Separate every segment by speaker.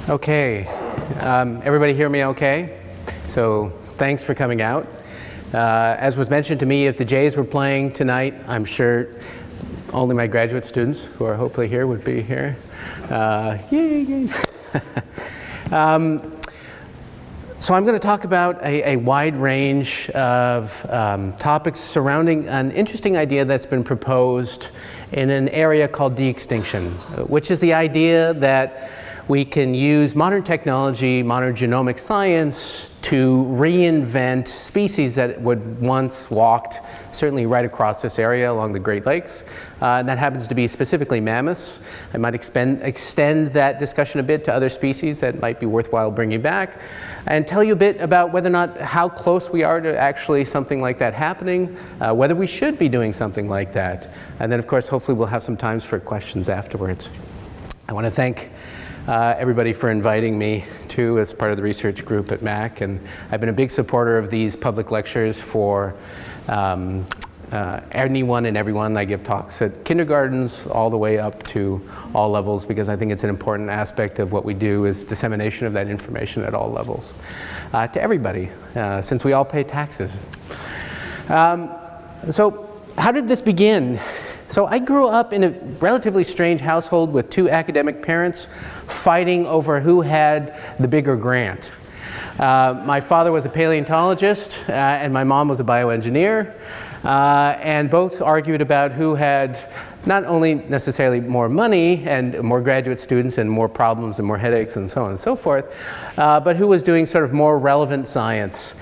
Speaker 1: Okay, everybody hear me okay? So thanks for coming out. As was mentioned to me, if the Jays were playing tonight, I'm sure only my graduate students who are hopefully here would be here. Yay! So I'm going to talk about a wide range of topics surrounding an interesting idea that's been proposed in an area called de-extinction, which is the idea that we can use modern technology, modern genomic science, to reinvent species that would once walked certainly right across this area along the Great Lakes. And that happens to be specifically mammoths. I might extend that discussion a bit to other species that might be worthwhile bringing back, and tell you a bit about whether or not how close we are to actually something like that happening, whether we should be doing something like that. And then of course hopefully we'll have some times for questions afterwards. I want to thank everybody for inviting me too as part of the research group at Mac, and I've been a big supporter of these public lectures for anyone and everyone. I give talks at kindergartens all the way up to all levels because I think it's an important aspect of what we do is dissemination of that information at all levels to everybody, since we all pay taxes. So how did this begin? So I grew up in a relatively strange household with two academic parents fighting over who had the bigger grant. My father was a paleontologist and my mom was a bioengineer, and both argued about who had not only necessarily more money and more graduate students and more problems and more headaches and so on and so forth, but who was doing sort of more relevant science.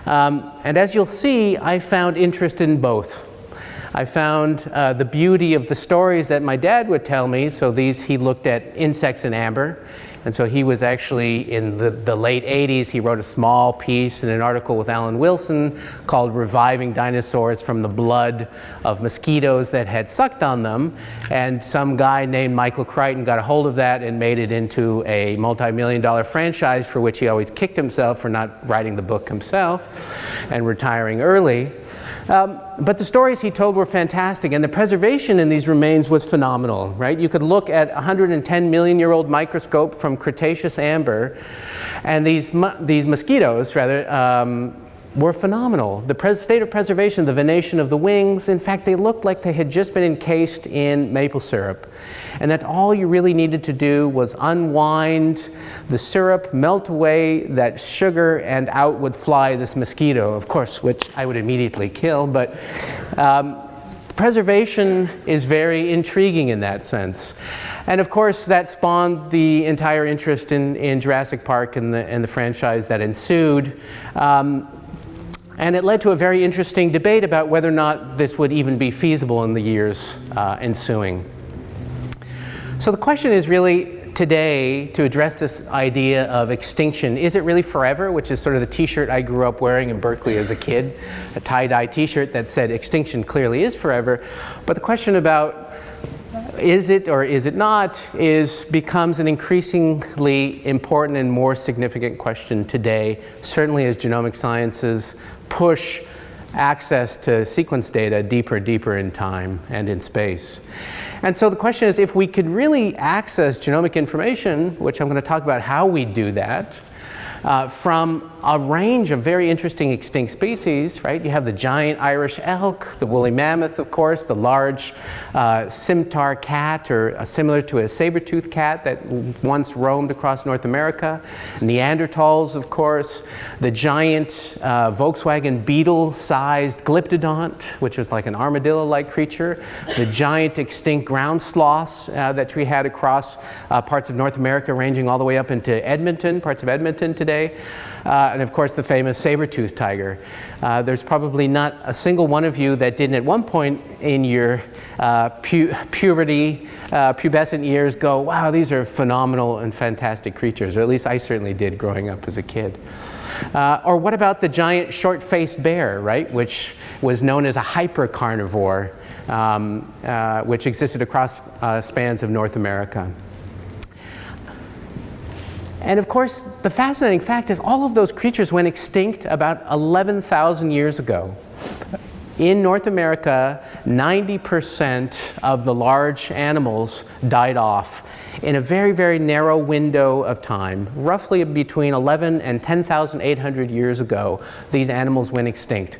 Speaker 1: And as you'll see, I found interest in both. I found the beauty of the stories that my dad would tell me. So he looked at insects in amber. And so he was actually, in the late 80s, he wrote a small piece in an article with Alan Wilson called Reviving Dinosaurs from the Blood of Mosquitoes That Had Sucked on Them. And some guy named Michael Crichton got a hold of that and made it into a multi-million-dollar franchise for which he always kicked himself for not writing the book himself and retiring early. But the stories he told were fantastic, and the preservation in these remains was phenomenal, right? You could look at a 110 million-year-old microscope from Cretaceous amber, and these mosquitoes, rather, were phenomenal. The state of preservation, the venation of the wings, in fact, they looked like they had just been encased in maple syrup. And that all you really needed to do was unwind the syrup, melt away that sugar, and out would fly this mosquito, of course, which I would immediately kill. But preservation is very intriguing in that sense. And of course, that spawned the entire interest in Jurassic Park and the franchise that ensued. And it led to a very interesting debate about whether or not this would even be feasible in the years ensuing. So the question is really today to address this idea of extinction. Is it really forever? Which is sort of the t-shirt I grew up wearing in Berkeley as a kid, a tie-dye t-shirt that said extinction clearly is forever. But the question about is it or is it not becomes an increasingly important and more significant question today, certainly as genomic sciences push access to sequence data deeper in time and in space. And so the question is, if we could really access genomic information, which I'm going to talk about how we do that, from a range of very interesting extinct species, right? You have the giant Irish elk, the woolly mammoth, of course, the large scimitar cat, or similar to a saber-toothed cat that once roamed across North America, Neanderthals, of course, the giant Volkswagen Beetle-sized glyptodont, which was like an armadillo-like creature, the giant extinct ground sloths that we had across parts of North America, ranging all the way up into Edmonton, parts of Edmonton today. And of course the famous saber-toothed tiger. There's probably not a single one of you that didn't at one point in your pubescent years go, wow, these are phenomenal and fantastic creatures, or at least I certainly did growing up as a kid. Or what about the giant short-faced bear, right, which was known as a hypercarnivore, which existed across spans of North America. And of course, the fascinating fact is all of those creatures went extinct about 11,000 years ago. in North America, 90% of the large animals died off in a very, very narrow window of time. Roughly between 11 and 10,800 years ago, these animals went extinct.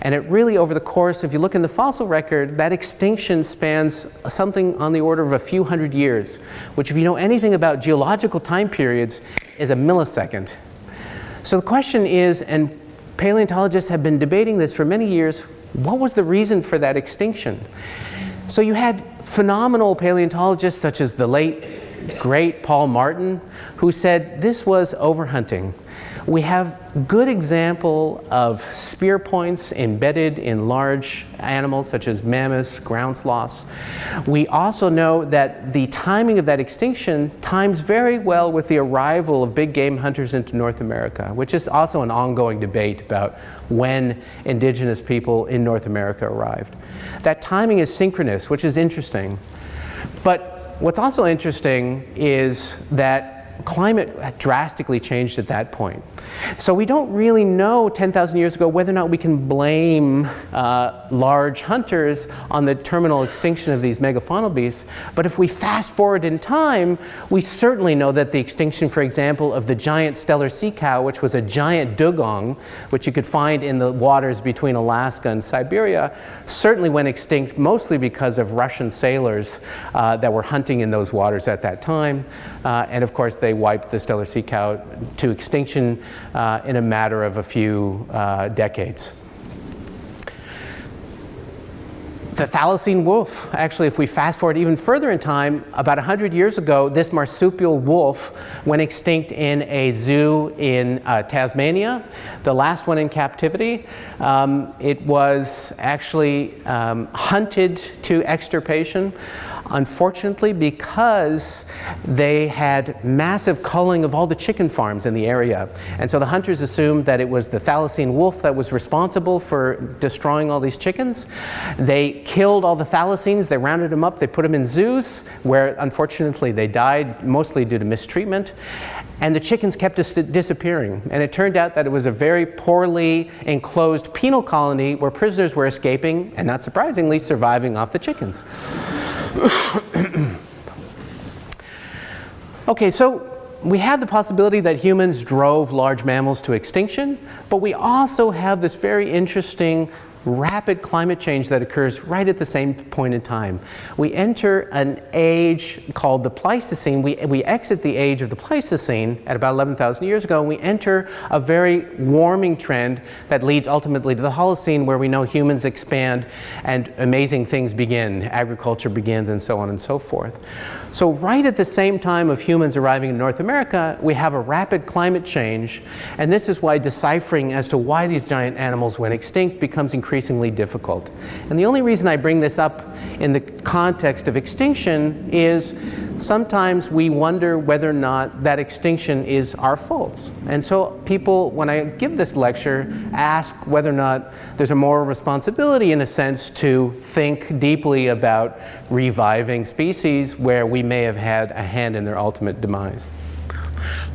Speaker 1: And it really, over the course, if you look in the fossil record, that extinction spans something on the order of a few hundred years, which, if you know anything about geological time periods, is a millisecond. So the question is, and paleontologists have been debating this for many years, what was the reason for that extinction? So you had phenomenal paleontologists such as the late, great Paul Martin, who said this was overhunting. We have good example of spear points embedded in large animals such as mammoths, ground sloths. We also know that the timing of that extinction times very well with the arrival of big game hunters into North America, which is also an ongoing debate about when indigenous people in North America arrived. That timing is synchronous, which is interesting. But what's also interesting is that climate drastically changed at that point. So we don't really know 10,000 years ago whether or not we can blame large hunters on the terminal extinction of these megafaunal beasts. But if we fast forward in time, we certainly know that the extinction, for example, of the giant stellar sea cow, which was a giant dugong, which you could find in the waters between Alaska and Siberia, certainly went extinct mostly because of Russian sailors that were hunting in those waters at that time. And of course, they wiped the stellar sea cow to extinction in a matter of a few decades. The Thylacine wolf, actually, if we fast forward even further in time, about 100 years ago, this marsupial wolf went extinct in a zoo in Tasmania, the last one in captivity. It was actually hunted to extirpation. Unfortunately, because they had massive culling of all the chicken farms in the area. And so the hunters assumed that it was the Thylacine wolf that was responsible for destroying all these chickens. They killed all the thylacines, they rounded them up, they put them in zoos, where unfortunately they died, mostly due to mistreatment. And the chickens kept disappearing. And it turned out that it was a very poorly enclosed penal colony where prisoners were escaping, and not surprisingly, surviving off the chickens. Okay, so we have the possibility that humans drove large mammals to extinction, but we also have this very interesting rapid climate change that occurs right at the same point in time. We enter an age called the Pleistocene. We exit the age of the Pleistocene at about 11,000 years ago, and we enter a very warming trend that leads ultimately to the Holocene, where we know humans expand and amazing things begin. Agriculture begins, and so on and so forth. So right at the same time of humans arriving in North America, we have a rapid climate change, and this is why deciphering as to why these giant animals went extinct becomes increasingly difficult. And the only reason I bring this up in the context of extinction is sometimes we wonder whether or not that extinction is our fault. And so people, when I give this lecture, ask whether or not there's a moral responsibility, in a sense, to think deeply about reviving species where we may have had a hand in their ultimate demise.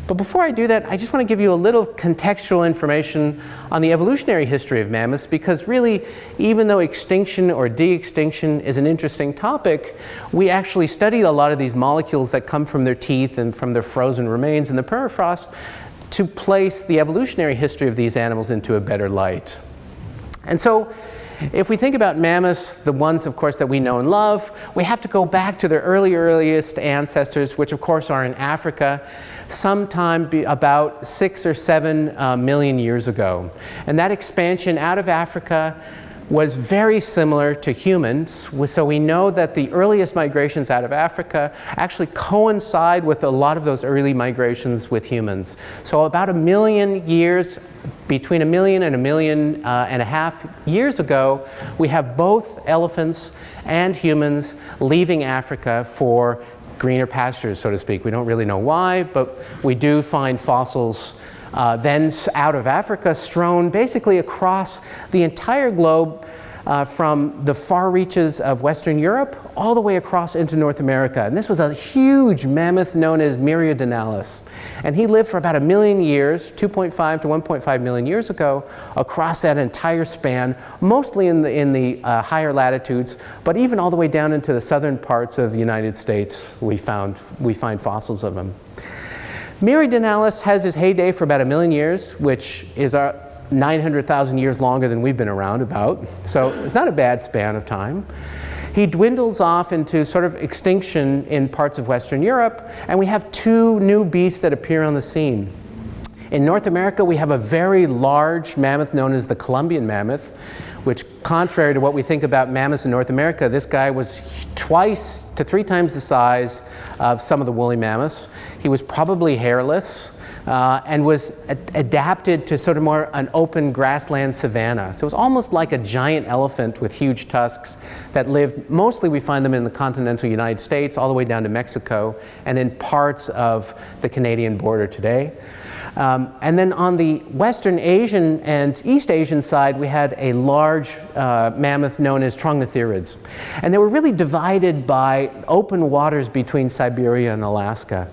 Speaker 1: But before I do that, I just want to give you a little contextual information on the evolutionary history of mammoths, because really, even though extinction or de-extinction is an interesting topic, we actually study a lot of these molecules that come from their teeth and from their frozen remains in the permafrost to place the evolutionary history of these animals into a better light. And so, if we think about mammoths, the ones, of course, that we know and love, we have to go back to their earliest ancestors, which, of course, are in Africa, sometime about 6 or 7 million years ago. And that expansion out of Africa was very similar to humans. So we know that the earliest migrations out of Africa actually coincide with a lot of those early migrations with humans. So about 1 million years, between 1 million and 1.5 million years ago, we have both elephants and humans leaving Africa for greener pastures, so to speak. We don't really know why, but we do find fossils then out of Africa strewn basically across the entire globe, from the far reaches of Western Europe all the way across into North America. And this was a huge mammoth known as Myriadenalis. And he lived for about 1 million years, 2.5 to 1.5 million years ago, across that entire span, mostly in the higher latitudes, but even all the way down into the southern parts of the United States, we find fossils of him. Myriadenalis has his heyday for about 1 million years, which is 900,000 years longer than we've been around about. So it's not a bad span of time. He dwindles off into sort of extinction in parts of Western Europe, and we have 2 new beasts that appear on the scene. In North America, we have a very large mammoth known as the Columbian mammoth, which, contrary to what we think about mammoths in North America, this guy was 2 to 3 times the size of some of the woolly mammoths. He was probably hairless. And was adapted to sort of more an open grassland savanna. So it was almost like a giant elephant with huge tusks that lived, mostly we find them in the continental United States, all the way down to Mexico, and in parts of the Canadian border today. And then on the Western Asian and East Asian side, we had a large mammoth known as Troglotherids. And they were really divided by open waters between Siberia and Alaska.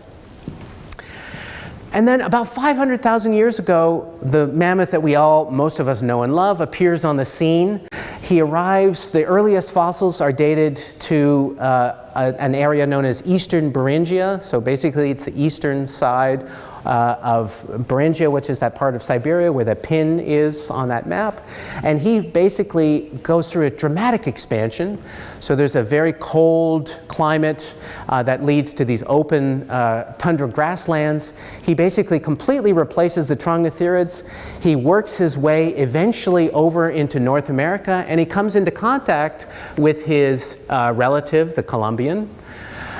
Speaker 1: And then about 500,000 years ago, the mammoth that most of us know and love, appears on the scene. He arrives, the earliest fossils are dated to an area known as Eastern Beringia. So basically it's the eastern side of Beringia, which is that part of Siberia where the pin is on that map. And he basically goes through a dramatic expansion. So there's a very cold climate that leads to these open tundra grasslands. He basically completely replaces the Troglotherids. He works his way eventually over into North America, and he comes into contact with his relative, the Columbian.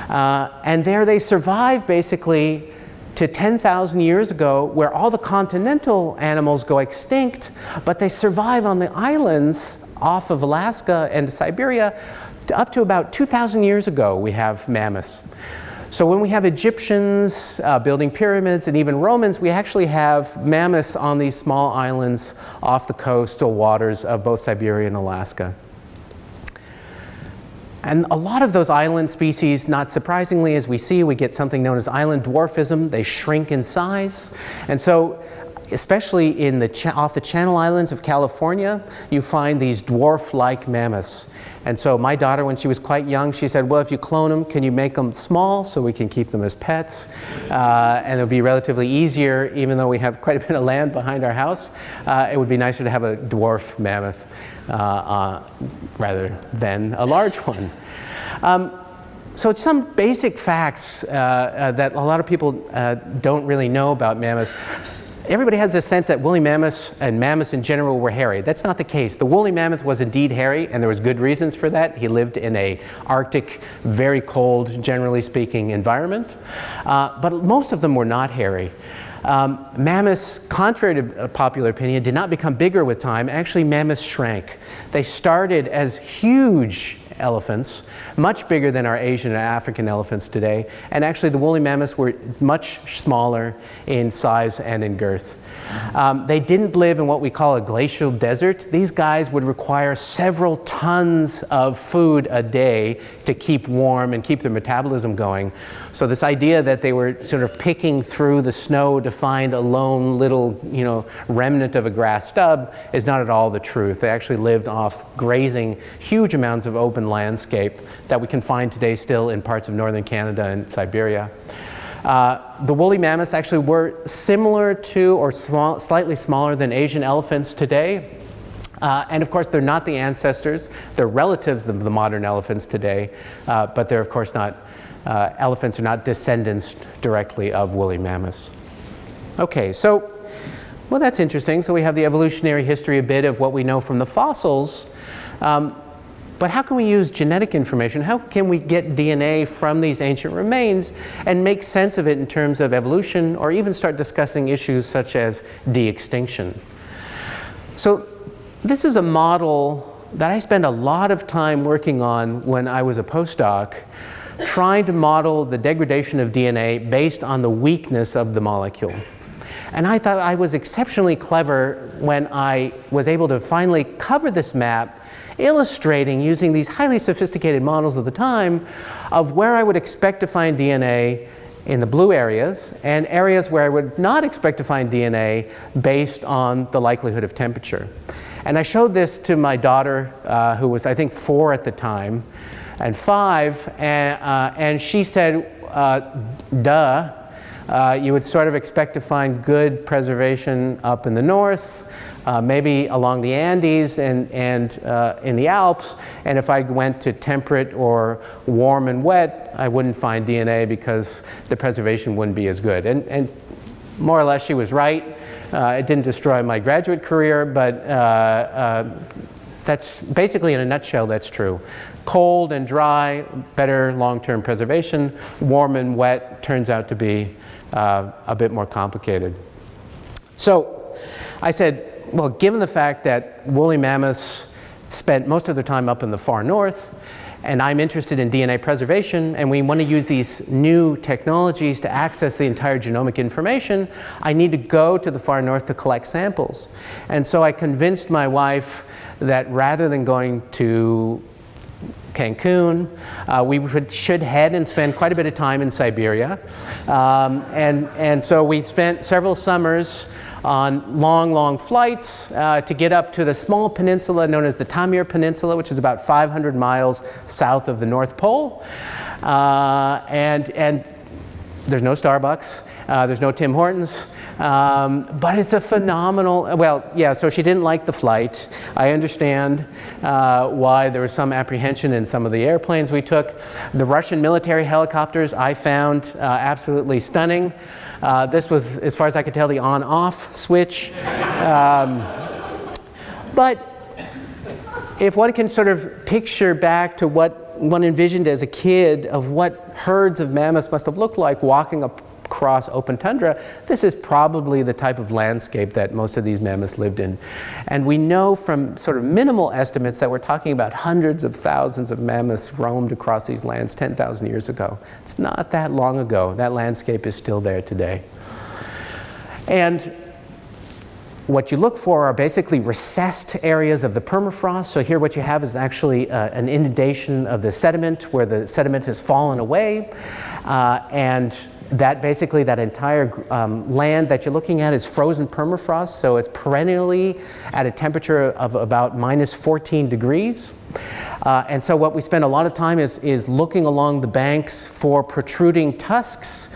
Speaker 1: And there they survive basically to 10,000 years ago, where all the continental animals go extinct, but they survive on the islands off of Alaska and Siberia. Up to about 2,000 years ago, we have mammoths. So when we have Egyptians building pyramids, and even Romans, we actually have mammoths on these small islands off the coastal waters of both Siberia and Alaska. And a lot of those island species, not surprisingly, as we see, we get something known as island dwarfism. They shrink in size. And so, especially in off the Channel Islands of California, you find these dwarf-like mammoths. And so my daughter, when she was quite young, she said, well, if you clone them, can you make them small so we can keep them as pets? And it'll be relatively easier, even though we have quite a bit of land behind our house. It would be nicer to have a dwarf mammoth rather than a large one. So it's some basic facts that a lot of people don't really know about mammoths. Everybody has this sense that woolly mammoths and mammoths in general were hairy. That's not the case. The woolly mammoth was indeed hairy, and there was good reasons for that. He lived in an Arctic, very cold, generally speaking, environment. But most of them were not hairy. Mammoths, contrary to popular opinion, did not become bigger with time. Actually, mammoths shrank. They started as huge elephants, much bigger than our Asian and African elephants today. And actually, the woolly mammoths were much smaller in size and in girth. They didn't live in what we call a glacial desert. These guys would require several tons of food a day to keep warm and keep their metabolism going. So this idea that they were sort of picking through the snow to find a lone little, remnant of a grass stub is not at all the truth. They actually lived off grazing huge amounts of open landscape that we can find today still in parts of northern Canada and Siberia. The woolly mammoths actually were similar to or slightly smaller than Asian elephants today. And of course, they're not the ancestors. They're relatives of the modern elephants today, but they're of course not, elephants are not descendants directly of woolly mammoths. Okay, so, well, that's interesting. So we have the evolutionary history a bit of what we know from the fossils. But how can we use genetic information? How can we get DNA from these ancient remains and make sense of it in terms of evolution, or even start discussing issues such as de-extinction? So this is a model that I spent a lot of time working on when I was a postdoc, trying to model the degradation of DNA based on the weakness of the molecule. And I thought I was exceptionally clever when I was able to finally cover this map, illustrating, using these highly sophisticated models of the time, of where I would expect to find DNA in the blue areas, and areas where I would not expect to find DNA based on the likelihood of temperature. And I showed this to my daughter, who was, I think, 4 at the time, and 5, and she said, duh, you would sort of expect to find good preservation up in the north, maybe along the Andes and in the Alps, and if I went to temperate or warm and wet, I wouldn't find DNA because the preservation wouldn't be as good. And more or less she was right. It didn't destroy my graduate career, but that's basically, in a nutshell, that's true. Cold and dry, better long-term preservation. Warm and wet turns out to be a bit more complicated. So I said, well, given the fact that woolly mammoths spent most of their time up in the far north, and I'm interested in DNA preservation, and we want to use these new technologies to access the entire genomic information, I need to go to the far north to collect samples. And so I convinced my wife that rather than going to Cancun, we should head and spend quite a bit of time in Siberia. And so we spent several summers on long flights to get up to the small peninsula known as the Taimyr Peninsula, which is about 500 miles south of the North Pole. And there's no Starbucks, there's no Tim Hortons, but it's a phenomenal, well, yeah, so she didn't like the flight. I understand why there was some apprehension in some of the airplanes we took. The Russian military helicopters I found absolutely stunning. This was, as far as I could tell, the on-off switch. But if one can sort of picture back to what one envisioned as a kid of what herds of mammoths must have looked like walking across open tundra, this is probably the type of landscape that most of these mammoths lived in. And we know from sort of minimal estimates that we're talking about hundreds of thousands of mammoths roamed across these lands 10,000 years ago. It's not that long ago. That landscape is still there today. And what you look for are basically recessed areas of the permafrost. So here what you have is actually an inundation of the sediment where the sediment has fallen away. And that basically, that entire land that you're looking at is frozen permafrost, so it's perennially at a temperature of about minus 14 degrees. And so what we spend a lot of time is looking along the banks for protruding tusks.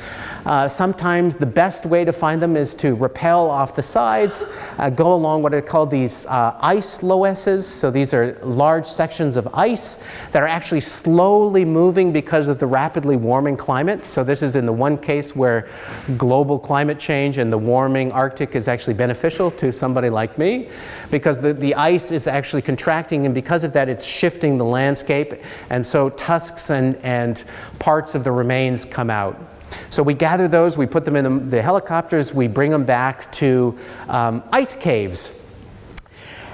Speaker 1: Sometimes the best way to find them is to rappel off the sides, go along what are called these ice loesses. So these are large sections of ice that are actually slowly moving because of the rapidly warming climate. So this is in the one case where global climate change and the warming Arctic is actually beneficial to somebody like me, because the ice is actually contracting, and because of that it's shifting the landscape, and so tusks and parts of the remains come out. So we gather those, we put them in the helicopters, we bring them back to ice caves.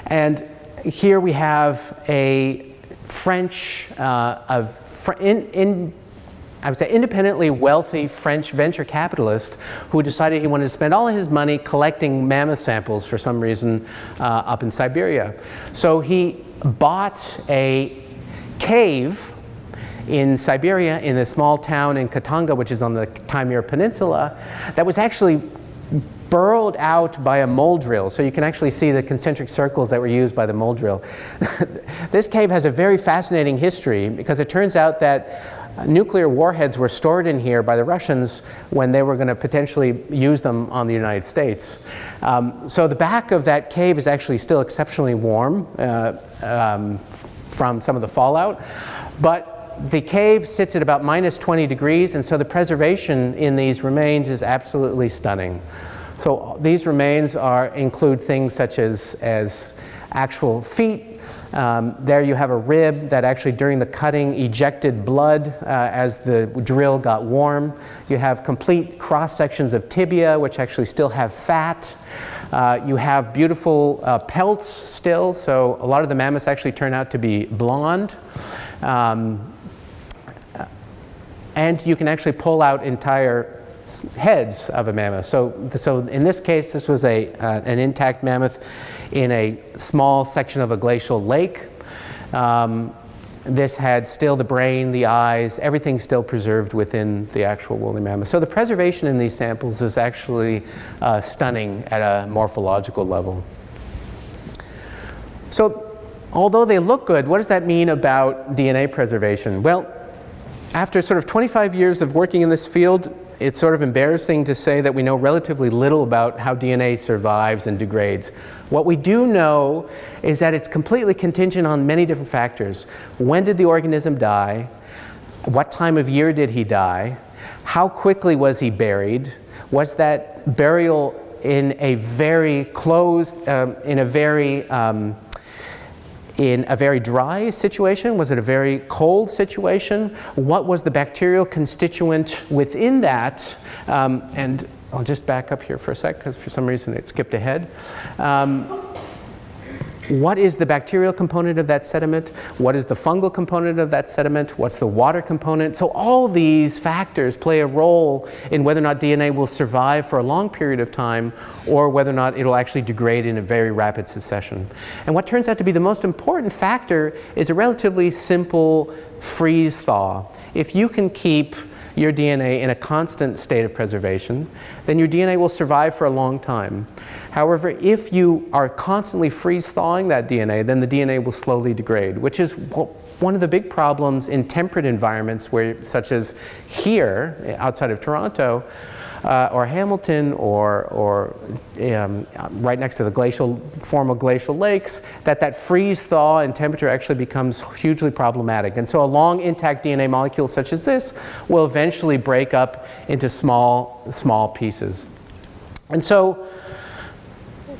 Speaker 1: And here we have a French, I would say independently wealthy French venture capitalist who decided he wanted to spend all of his money collecting mammoth samples for some reason up in Siberia. So he bought a cave in Siberia, in a small town in Khatanga, which is on the Taimyr Peninsula, that was actually burrowed out by a mole drill. So you can actually see the concentric circles that were used by the mole drill. This cave has a very fascinating history, because it turns out that nuclear warheads were stored in here by the Russians when they were going to potentially use them on the United States. So the back of that cave is actually still exceptionally warm from some of the fallout. But the cave sits at about minus 20 degrees, and so the preservation in these remains is absolutely stunning. So these remains include things such as actual feet. There you have a rib that actually during the cutting ejected blood as the drill got warm. You have complete cross sections of tibia which actually still have fat. You have beautiful pelts still, so a lot of the mammoths actually turn out to be blonde. And you can actually pull out entire heads of a mammoth. So in this case, this was an intact mammoth in a small section of a glacial lake. This had still the brain, the eyes, everything still preserved within the actual woolly mammoth. So the preservation in these samples is actually stunning at a morphological level. So although they look good, what does that mean about DNA preservation? Well, after sort of 25 years of working in this field, it's sort of embarrassing to say that we know relatively little about how DNA survives and degrades. What we do know is that it's completely contingent on many different factors. When did the organism die? What time of year did he die? How quickly was he buried? Was that burial in a very closed, in a very dry situation? Was it a very cold situation? What was the bacterial constituent within that? And I'll just back up here for a sec, because for some reason it skipped ahead. What is the bacterial component of that sediment? What is the fungal component of that sediment? What's the water component? So all these factors play a role in whether or not DNA will survive for a long period of time, or whether or not it'll actually degrade in a very rapid succession. And what turns out to be the most important factor is a relatively simple freeze thaw. If you can keep your DNA in a constant state of preservation, then your DNA will survive for a long time. However, if you are constantly freeze-thawing that DNA, then the DNA will slowly degrade, which is one of the big problems in temperate environments, such as here, outside of Toronto, or Hamilton, or right next to the formal glacial lakes, that freeze-thaw and temperature actually becomes hugely problematic. And so a long intact DNA molecule such as this will eventually break up into small pieces. And so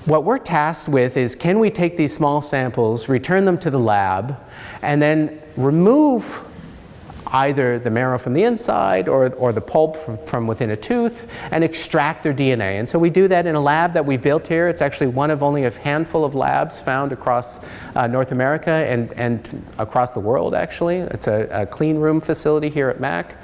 Speaker 1: what we're tasked with is, can we take these small samples, return them to the lab, and then remove either the marrow from the inside or the pulp from within a tooth, and extract their DNA. And so we do that in a lab that we've built here. It's actually one of only a handful of labs found across North America and across the world, actually. It's a clean room facility here at Mac.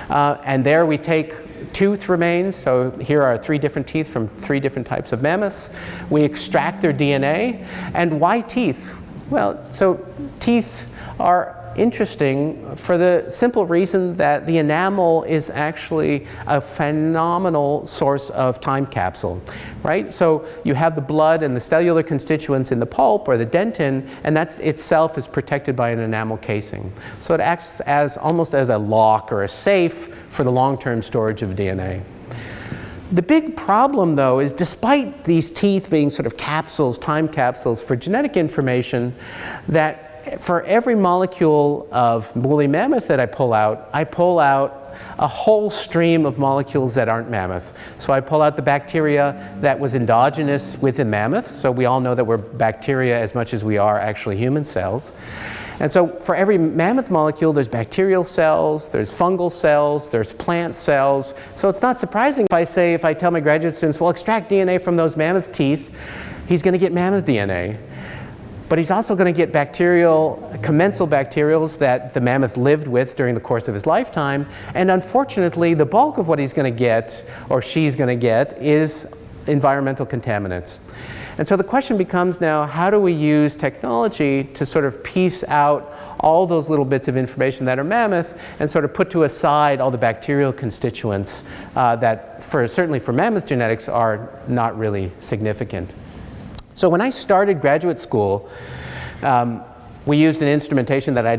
Speaker 1: And there we take tooth remains. So here are 3 different teeth from 3 different types of mammoths. We extract their DNA. And why teeth? Well, so teeth are interesting for the simple reason that the enamel is actually a phenomenal source of time capsule, right? So you have the blood and the cellular constituents in the pulp or the dentin, and that itself is protected by an enamel casing. So it acts almost as a lock or a safe for the long-term storage of DNA. The big problem, though, is despite these teeth being sort of capsules, time capsules for genetic information, that for every molecule of woolly mammoth that I pull out a whole stream of molecules that aren't mammoth. So I pull out the bacteria that was endogenous within mammoth. So we all know that we're bacteria as much as we are actually human cells. And so for every mammoth molecule, there's bacterial cells, there's fungal cells, there's plant cells. So it's not surprising if I tell my graduate students, well, extract DNA from those mammoth teeth, he's going to get mammoth DNA. But he's also going to get commensal bacterials that the mammoth lived with during the course of his lifetime. And unfortunately, the bulk of what he's going to get, or she's going to get, is environmental contaminants. And so the question becomes now, how do we use technology to sort of piece out all those little bits of information that are mammoth and sort of put to aside all the bacterial constituents that, certainly for mammoth genetics, are not really significant. So when I started graduate school, we used an instrumentation that I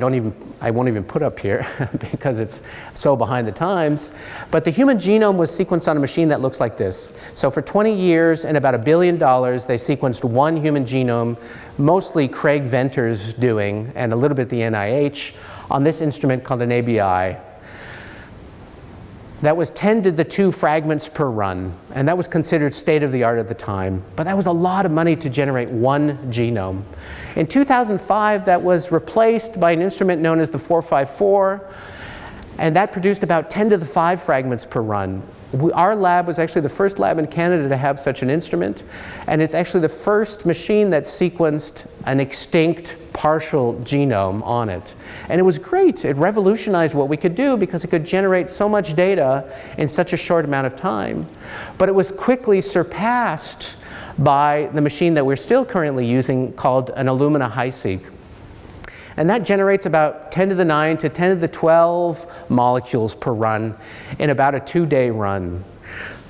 Speaker 1: won't even put up here because it's so behind the times. But the human genome was sequenced on a machine that looks like this. So for 20 years and about $1 billion, they sequenced one human genome, mostly Craig Venter's doing, and a little bit the NIH, on this instrument called an ABI. That was 10 to the 2 fragments per run, and that was considered state-of-the-art at the time. But that was a lot of money to generate one genome. In 2005, that was replaced by an instrument known as the 454, and that produced about 10 to the 5 fragments per run. Our lab was actually the first lab in Canada to have such an instrument, and it's actually the first machine that sequenced an extinct partial genome on it. And it was great. It revolutionized what we could do because it could generate so much data in such a short amount of time. But it was quickly surpassed by the machine that we're still currently using called an Illumina HiSeq. And that generates about 10 to the 9 to 10 to the 12 molecules per run in about a 2-day run.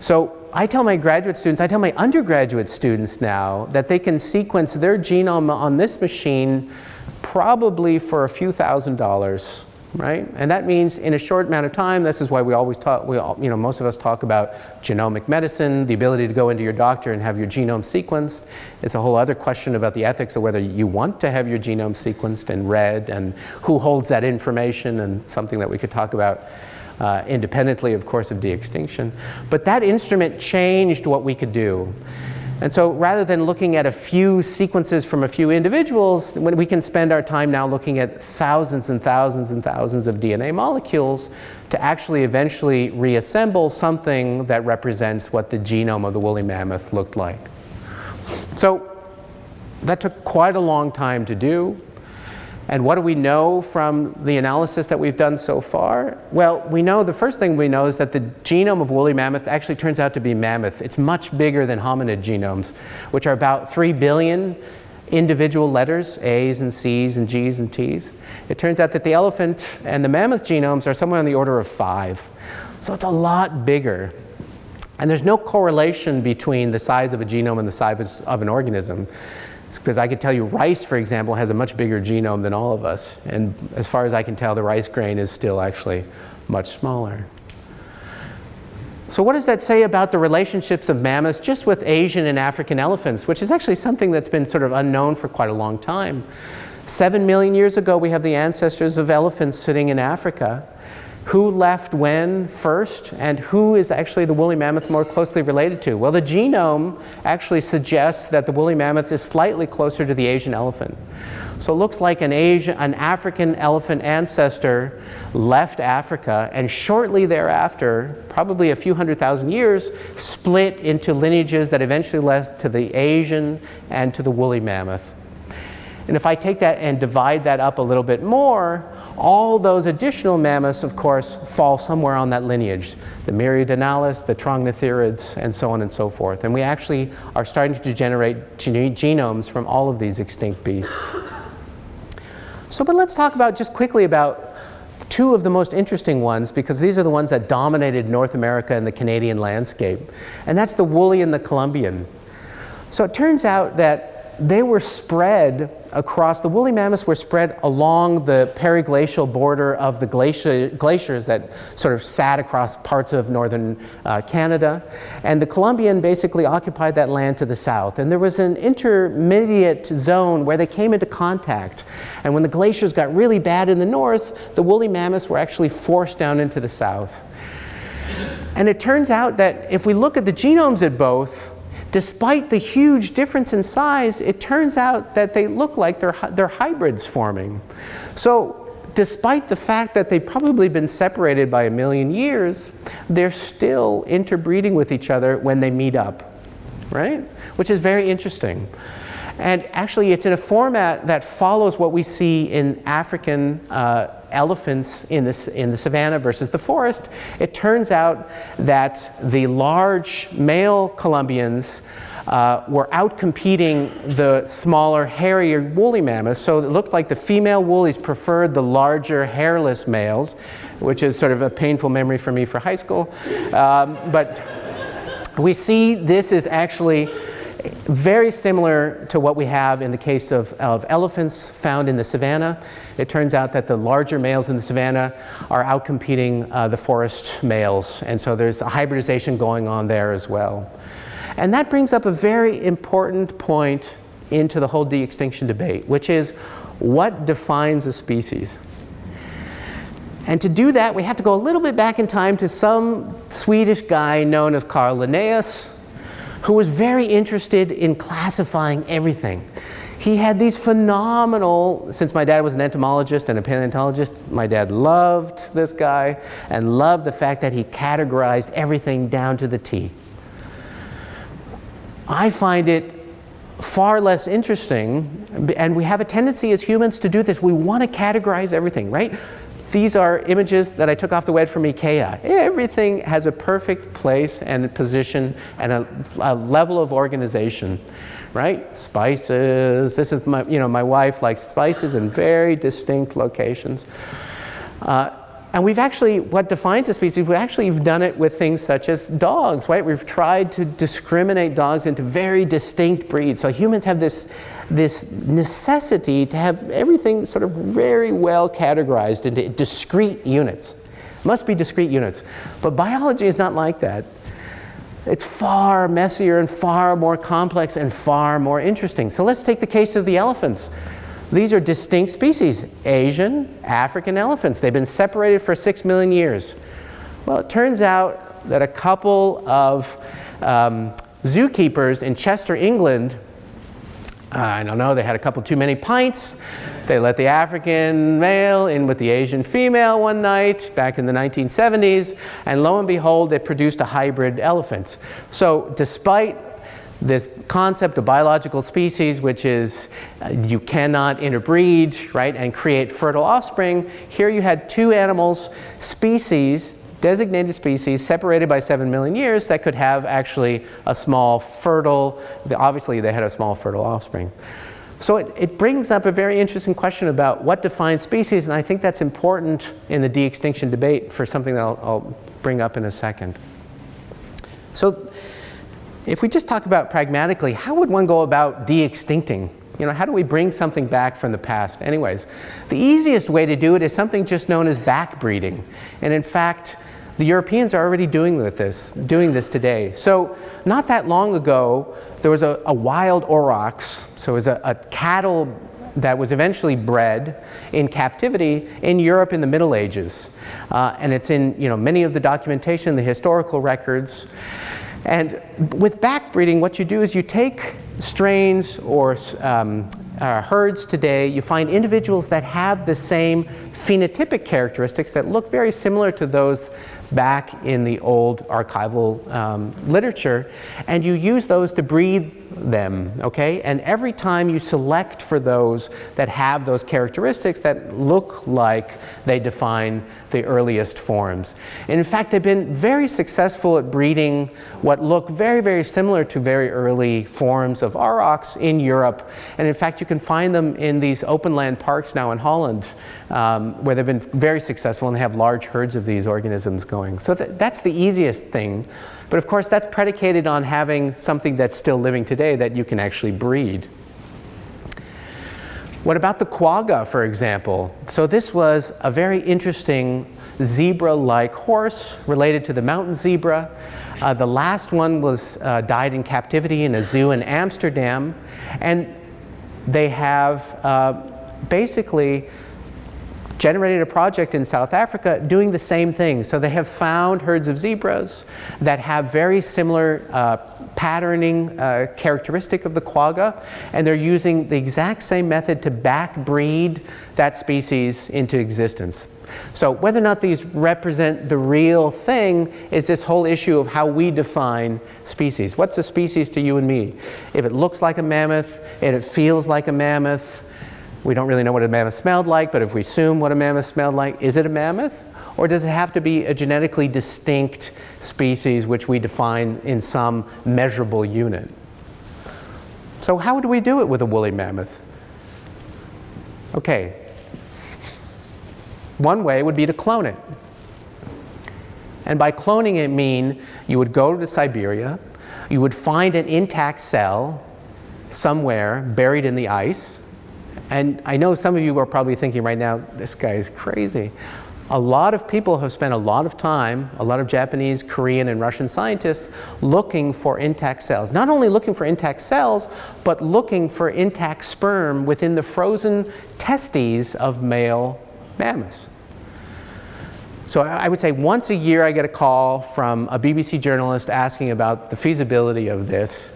Speaker 1: So I tell my graduate students, I tell my undergraduate students now that they can sequence their genome on this machine probably for a few $1,000s, right? And that means in a short amount of time. This is why we always talk, most of us talk about genomic medicine, the ability to go into your doctor and have your genome sequenced. It's a whole other question about the ethics of whether you want to have your genome sequenced and read, and who holds that information, and something that we could talk about independently, of course, of de-extinction. But that instrument changed what we could do. And so rather than looking at a few sequences from a few individuals, when we can spend our time now looking at thousands and thousands and thousands of DNA molecules to actually eventually reassemble something that represents what the genome of the woolly mammoth looked like. So that took quite a long time to do. And what do we know from the analysis that we've done so far? Well, we know, the first thing we know is that the genome of woolly mammoth actually turns out to be mammoth. It's much bigger than hominid genomes, which are about 3 billion individual letters, A's and C's and G's and T's. It turns out that the elephant and the mammoth genomes are somewhere on the order of 5. So it's a lot bigger. And there's no correlation between the size of a genome and the size of an organism. Because I could tell you rice, for example, has a much bigger genome than all of us. And as far as I can tell, the rice grain is still actually much smaller. So what does that say about the relationships of mammoths just with Asian and African elephants, which is actually something that's been sort of unknown for quite a long time. 7 million years ago, we have the ancestors of elephants sitting in Africa. Who left when first, and who is actually the woolly mammoth more closely related to? Well, the genome actually suggests that the woolly mammoth is slightly closer to the Asian elephant. So it looks like an African elephant ancestor left Africa, and shortly thereafter, probably a few 100,000 years, split into lineages that eventually led to the Asian and to the woolly mammoth. And if I take that and divide that up a little bit more, all those additional mammoths, of course, fall somewhere on that lineage. The Myriadonalis, the Trognotherids, and so on and so forth. And we actually are starting to generate genomes from all of these extinct beasts. So, but let's talk about, just quickly, about 2 of the most interesting ones, because these are the ones that dominated North America and the Canadian landscape. And that's the woolly and the Columbian. So it turns out that they were spread across, the woolly mammoths were spread along the periglacial border of the glaciers that sort of sat across parts of northern Canada. And the Columbian basically occupied that land to the south. And there was an intermediate zone where they came into contact. And when the glaciers got really bad in the north, the woolly mammoths were actually forced down into the south. And it turns out that if we look at the genomes at both, despite the huge difference in size, it turns out that they look like they're hybrids forming. So despite the fact that they've probably been separated by 1 million years, they're still interbreeding with each other when they meet up, right? Which is very interesting. And actually, it's in a format that follows what we see in African elephants in the savanna versus the forest. It turns out that the large male Columbians were outcompeting the smaller, hairier woolly mammoths. So it looked like the female woolies preferred the larger, hairless males, which is sort of a painful memory for me for high school. But we see this is actually very similar to what we have in the case of elephants found in the savanna. It turns out that the larger males in the savanna are outcompeting the forest males. And so there's a hybridization going on there as well. And that brings up a very important point into the whole de-extinction debate, which is what defines a species? And to do that, we have to go a little bit back in time to some Swedish guy known as Carl Linnaeus, who was very interested in classifying everything. He had these phenomenal, since my dad was an entomologist and a paleontologist, my dad loved this guy and loved the fact that he categorized everything down to the T. I find it far less interesting, and we have a tendency as humans to do this. We want to categorize everything, right? These are images that I took off the web from IKEA. Everything has a perfect place and position and a level of organization, right? Spices. This is my wife likes spices in very distinct locations. And we've actually, what defines a species, we've done it with things such as dogs, right? We've tried to discriminate dogs into very distinct breeds. So humans have this necessity to have everything sort of very well categorized into discrete units. Must be discrete units. But biology is not like that. It's far messier and far more complex and far more interesting. So let's take the case of the elephants. These are distinct species, Asian, African elephants. They've been separated for 6 million years. Well, it turns out that a couple of zookeepers in Chester, England, I don't know, they had a couple too many pints. They let the African male in with the Asian female one night back in the 1970s, and lo and behold, they produced a hybrid elephant. So despite this concept of biological species, which is you cannot interbreed, right, and create fertile offspring, here you had two animals, species, designated species, separated by 7 million years that could have actually a small fertile, obviously they had a small fertile offspring. So it brings up a very interesting question about what defines species, and I think that's important in the de-extinction debate for something that I'll bring up in a second. So if we just talk about pragmatically, how would one go about de-extincting? How do we bring something back from the past? Anyways, the easiest way to do it is something just known as backbreeding. And in fact, the Europeans are already doing this today. So not that long ago, there was a wild aurochs. So it was a cattle that was eventually bred in captivity in Europe in the Middle Ages. And it's in many of the documentation, the historical records. And with backbreeding, what you do is you take strains or herds today, you find individuals that have the same phenotypic characteristics that look very similar to those back in the old archival literature, and you use those to breed them, okay? And every time you select for those that have those characteristics that look like they define the earliest forms. And in fact, they've been very successful at breeding what look very, very similar to very early forms of aurochs in Europe. And in fact, you can find them in these open land parks now in Holland, where they've been very successful and they have large herds of these organisms going. So that's the easiest thing. But of course, that's predicated on having something that's still living today that you can actually breed. What about the quagga, for example? So this was a very interesting zebra-like horse related to the mountain zebra. The last one was died in captivity in a zoo in Amsterdam. And they have basically generated a project in South Africa doing the same thing. So they have found herds of zebras that have very similar patterning characteristic of the quagga, and they're using the exact same method to backbreed that species into existence. So whether or not these represent the real thing is this whole issue of how we define species. What's a species to you and me? If it looks like a mammoth and it feels like a mammoth, we don't really know what a mammoth smelled like, but if we assume what a mammoth smelled like, is it a mammoth? Or does it have to be a genetically distinct species which we define in some measurable unit? So how do we do it with a woolly mammoth? Okay, one way would be to clone it. And by cloning it mean you would go to Siberia, you would find an intact cell somewhere buried in the ice. And I know some of you are probably thinking right now, this guy is crazy. A lot of people have spent a lot of time, a lot of Japanese, Korean, and Russian scientists looking for intact cells. Not only looking for intact cells, but looking for intact sperm within the frozen testes of male mammoths. So I would say once a year I get a call from a BBC journalist asking about the feasibility of this.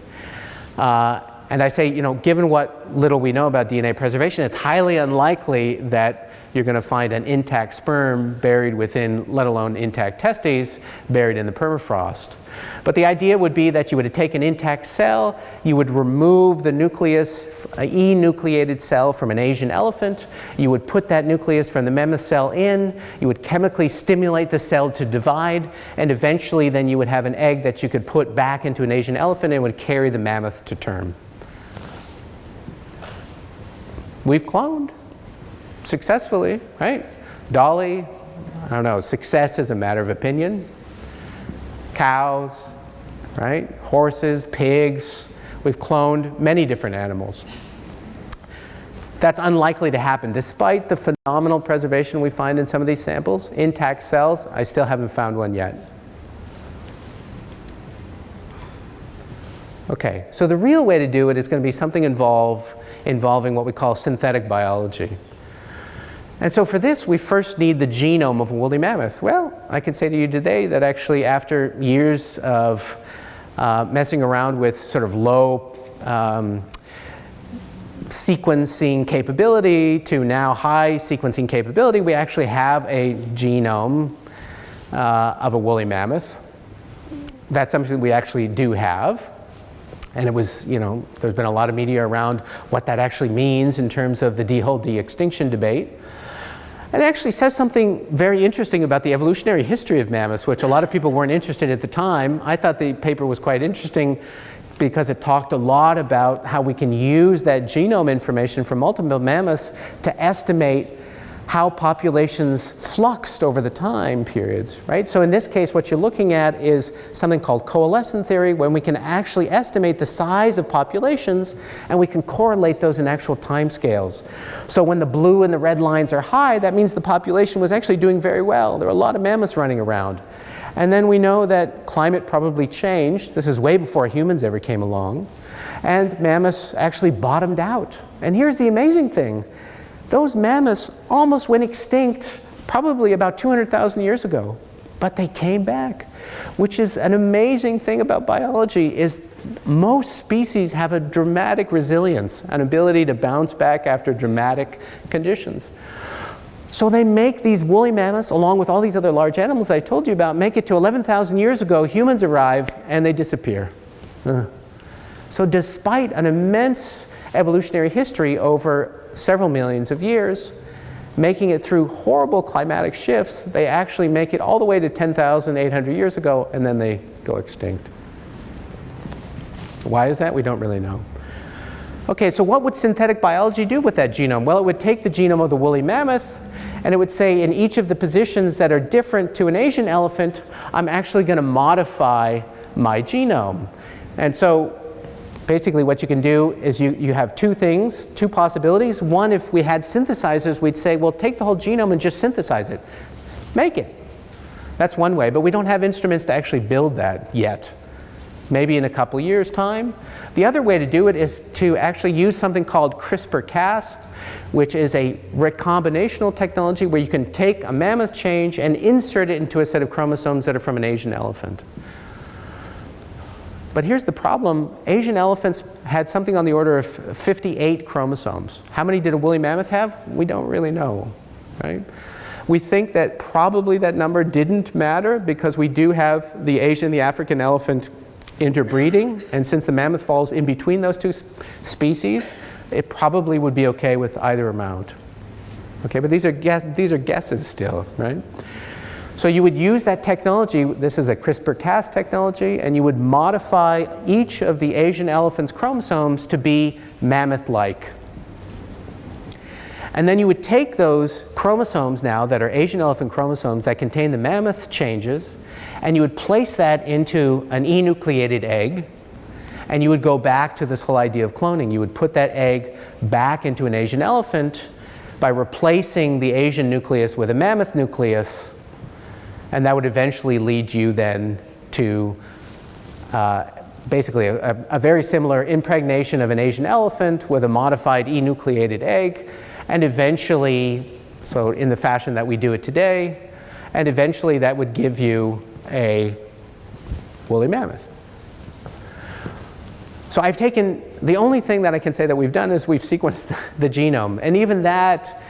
Speaker 1: And I say, given what little we know about DNA preservation, it's highly unlikely that you're going to find an intact sperm buried within, let alone intact testes, buried in the permafrost. But the idea would be that you would take an intact cell, you would remove the nucleus, an enucleated cell from an Asian elephant, you would put that nucleus from the mammoth cell in, you would chemically stimulate the cell to divide, and eventually then you would have an egg that you could put back into an Asian elephant and would carry the mammoth to term. We've cloned successfully, right? Dolly, I don't know, success is a matter of opinion. Cows, right? Horses, pigs. We've cloned many different animals. That's unlikely to happen. Despite the phenomenal preservation we find in some of these samples, intact cells, I still haven't found one yet. Okay, so the real way to do it is going to be something involving what we call synthetic biology. And so for this, we first need the genome of a woolly mammoth. Well, I can say to you today that actually after years of messing around with sort of low sequencing capability to now high sequencing capability, we actually have a genome of a woolly mammoth. That's something we actually do have. And it was, you know, there's been a lot of media around what that actually means in terms of the whole de-extinction debate. And it actually says something very interesting about the evolutionary history of mammoths, which a lot of people weren't interested in at the time. I thought the paper was quite interesting because it talked a lot about how we can use that genome information from multiple mammoths to estimate how populations fluxed over the time periods, right? So in this case, what you're looking at is something called coalescent theory, when we can actually estimate the size of populations and we can correlate those in actual time scales. So when the blue and the red lines are high, that means the population was actually doing very well. There were a lot of mammoths running around. And then we know that climate probably changed. This is way before humans ever came along. And mammoths actually bottomed out. And here's the amazing thing. Those mammoths almost went extinct probably about 200,000 years ago, but they came back, which is an amazing thing about biology is most species have a dramatic resilience, an ability to bounce back after dramatic conditions. So they make these woolly mammoths, along with all these other large animals I told you about, make it to 11,000 years ago, humans arrive, and they disappear. So despite an immense evolutionary history over several millions of years, making it through horrible climatic shifts, they actually make it all the way to 10,800 years ago, and then they go extinct. Why is that? We don't really know. Okay, so what would synthetic biology do with that genome? Well, it would take the genome of the woolly mammoth, and it would say in each of the positions that are different to an Asian elephant, I'm actually going to modify my genome. And so basically what you can do is you have two things, two possibilities. One, if we had synthesizers, we'd say, well, take the whole genome and just synthesize it. Make it. That's one way, but we don't have instruments to actually build that yet. Maybe in a couple years' time. The other way to do it is to actually use something called CRISPR-Cas, which is a recombinational technology where you can take a mammoth change and insert it into a set of chromosomes that are from an Asian elephant. But here's the problem. Asian elephants had something on the order of 58 chromosomes. How many did a woolly mammoth have? We don't really know, right? We think that probably that number didn't matter because we do have the Asian, the African elephant interbreeding, and since the mammoth falls in between those two species, it probably would be okay with either amount. Okay, but these are guesses still, right? So you would use that technology, this is a CRISPR-Cas technology, and you would modify each of the Asian elephant's chromosomes to be mammoth-like. And then you would take those chromosomes now that are Asian elephant chromosomes that contain the mammoth changes, and you would place that into an enucleated egg, and you would go back to this whole idea of cloning. You would put that egg back into an Asian elephant by replacing the Asian nucleus with a mammoth nucleus, and that would eventually lead you then to basically a very similar impregnation of an Asian elephant with a modified enucleated egg, and eventually, so in the fashion that we do it today, and eventually that would give you a woolly mammoth. So I've taken, the only thing that I can say that we've done is we've sequenced the genome. And even that,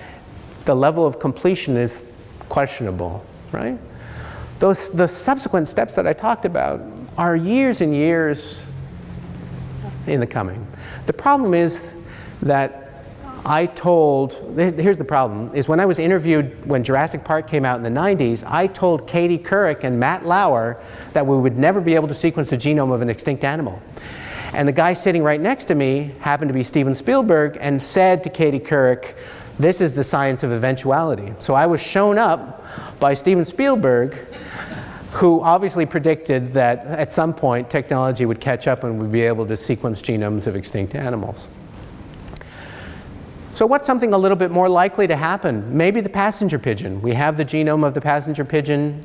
Speaker 1: the level of completion is questionable, right? The subsequent steps that I talked about are years and years in the coming. The problem is that here's the problem, is when I was interviewed when Jurassic Park came out in the 90s, I told Katie Couric and Matt Lauer that we would never be able to sequence the genome of an extinct animal. And the guy sitting right next to me happened to be Steven Spielberg and said to Katie Couric, this is the science of eventuality. So I was shown up by Steven Spielberg, who obviously predicted that at some point technology would catch up and we'd be able to sequence genomes of extinct animals. So what's something a little bit more likely to happen? Maybe the passenger pigeon. We have the genome of the passenger pigeon.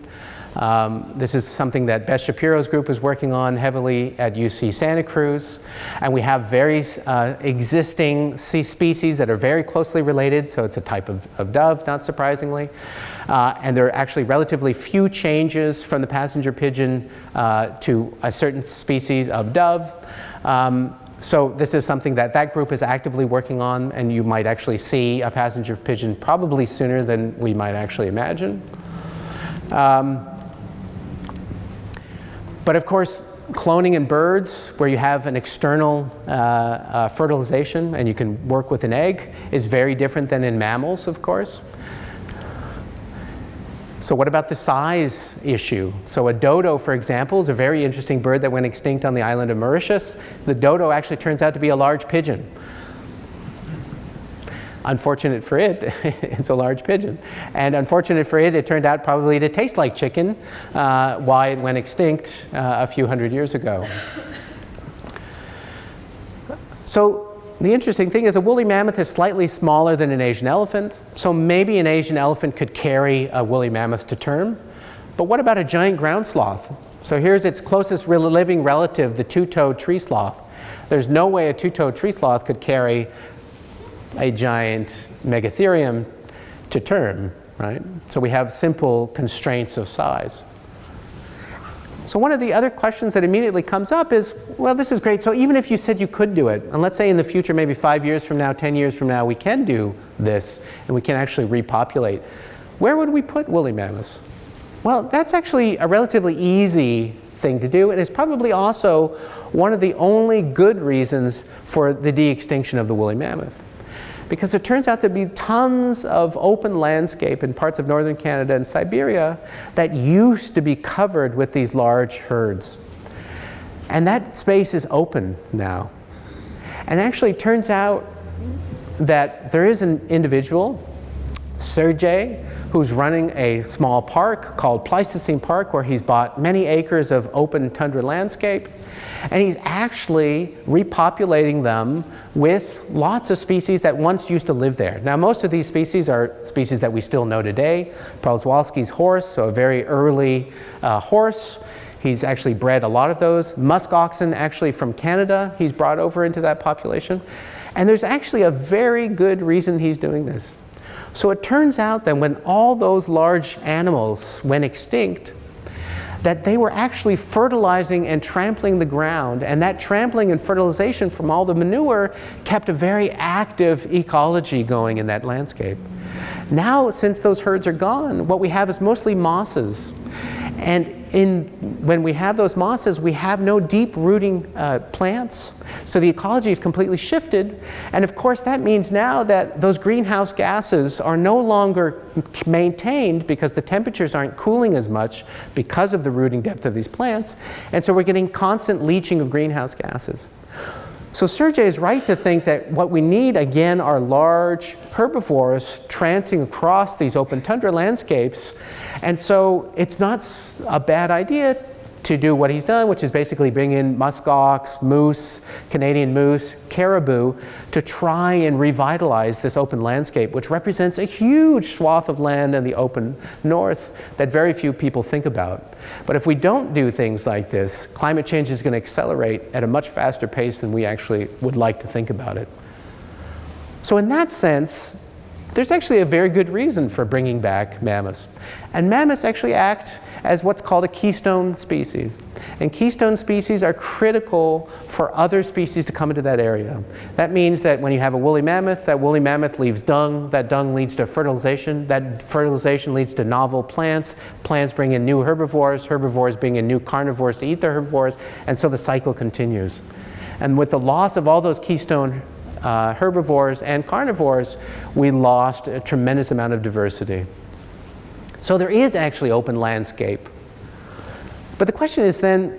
Speaker 1: This is something that Beth Shapiro's group is working on heavily at UC Santa Cruz. And we have various existing species that are very closely related. So it's a type of dove, not surprisingly. And there are actually relatively few changes from the passenger pigeon to a certain species of dove. So this is something that group is actively working on, and you might actually see a passenger pigeon probably sooner than we might actually imagine. But of course, cloning in birds, where you have an external fertilization and you can work with an egg, is very different than in mammals, of course. So what about the size issue? So a dodo, for example, is a very interesting bird that went extinct on the island of Mauritius. The dodo actually turns out to be a large pigeon. Unfortunate for it, it's a large pigeon. And unfortunate for it, it turned out probably to taste like chicken, why it went extinct a few hundred years ago. So the interesting thing is a woolly mammoth is slightly smaller than an Asian elephant. So maybe an Asian elephant could carry a woolly mammoth to term. But what about a giant ground sloth? So here's its closest living relative, the two-toed tree sloth. There's no way a two-toed tree sloth could carry a giant megatherium to term, right? So we have simple constraints of size. So one of the other questions that immediately comes up is, well, this is great. So even if you said you could do it, and let's say in the future, maybe 5 years from now, 10 years from now, we can do this, and we can actually repopulate, where would we put woolly mammoths? Well, that's actually a relatively easy thing to do, and it's probably also one of the only good reasons for the de-extinction of the woolly mammoth. Because it turns out to be tons of open landscape in parts of northern Canada and Siberia that used to be covered with these large herds. And that space is open now. And actually it turns out that there is an individual, Sergey, who's running a small park called Pleistocene Park, where he's bought many acres of open tundra landscape. And he's actually repopulating them with lots of species that once used to live there. Now, most of these species are species that we still know today. Przewalski's horse, so a very early horse. He's actually bred a lot of those. Musk oxen, actually from Canada, he's brought over into that population. And there's actually a very good reason he's doing this. So it turns out that when all those large animals went extinct, that they were actually fertilizing and trampling the ground, and that trampling and fertilization from all the manure kept a very active ecology going in that landscape. Now, since those herds are gone, what we have is mostly mosses. And when we have those mosses, we have no deep rooting plants. So the ecology is completely shifted. And of course, that means now that those greenhouse gases are no longer maintained because the temperatures aren't cooling as much because of the rooting depth of these plants. And so we're getting constant leaching of greenhouse gases. So Sergey is right to think that what we need, again, are large herbivores trancing across these open tundra landscapes. And so it's not a bad idea to do what he's done, which is basically bring in muskox, moose, Canadian moose, caribou, to try and revitalize this open landscape, which represents a huge swath of land in the open north that very few people think about. But if we don't do things like this, climate change is going to accelerate at a much faster pace than we actually would like to think about it. So in that sense, there's actually a very good reason for bringing back mammoths. And mammoths actually act as what's called a keystone species. And keystone species are critical for other species to come into that area. That means that when you have a woolly mammoth, that woolly mammoth leaves dung, that dung leads to fertilization, that fertilization leads to novel plants, plants bring in new herbivores, herbivores bring in new carnivores to eat the herbivores, and so the cycle continues. And with the loss of all those keystone herbivores and carnivores, we lost a tremendous amount of diversity. So there is actually open landscape. But the question is then,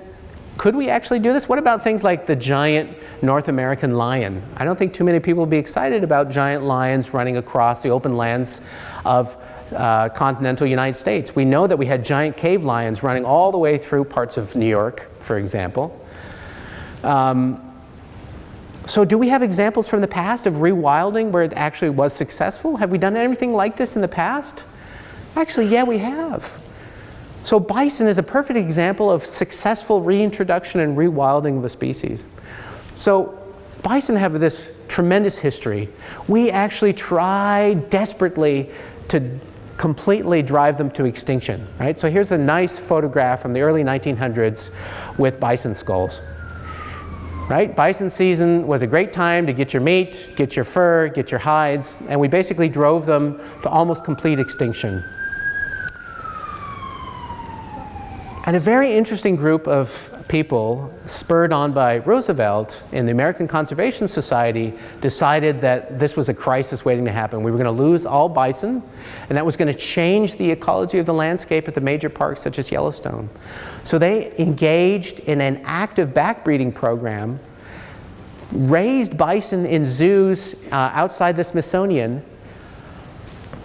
Speaker 1: could we actually do this? What about things like the giant North American lion? I don't think too many people will be excited about giant lions running across the open lands of continental United States. We know that we had giant cave lions running all the way through parts of New York, for example. So do we have examples from the past of rewilding where it actually was successful? Have we done anything like this in the past? Actually, yeah, we have. So bison is a perfect example of successful reintroduction and rewilding of a species. So bison have this tremendous history. We actually tried desperately to completely drive them to extinction, right? So here's a nice photograph from the early 1900s with bison skulls. Right? Bison season was a great time to get your meat, get your fur, get your hides, and we basically drove them to almost complete extinction. And a very interesting group of people, spurred on by Roosevelt in the American Conservation Society, decided that this was a crisis waiting to happen. We were going to lose all bison, and that was going to change the ecology of the landscape at the major parks such as Yellowstone. So they engaged in an active backbreeding program, raised bison in zoos outside the Smithsonian,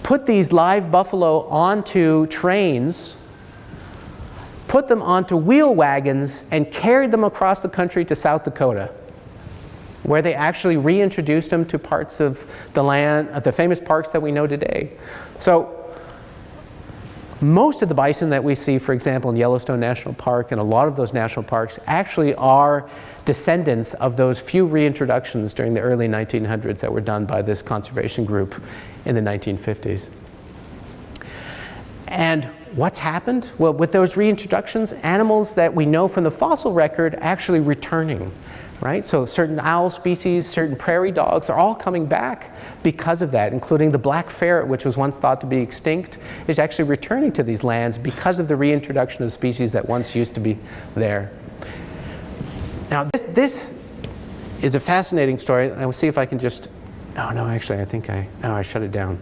Speaker 1: put these live buffalo onto trains, put them onto wheel wagons, and carried them across the country to South Dakota, where they actually reintroduced them to parts of the land, the famous parks that we know today. So most of the bison that we see, for example, in Yellowstone National Park and a lot of those national parks actually are descendants of those few reintroductions during the early 1900s that were done by this conservation group in the 1950s. And what's happened? Well, with those reintroductions, animals that we know from the fossil record actually returning, right? So certain owl species, certain prairie dogs are all coming back because of that, including the black ferret, which was once thought to be extinct, is actually returning to these lands because of the reintroduction of species that once used to be there. Now, this is a fascinating story. I will see if I can just, oh no, actually I think I shut it down.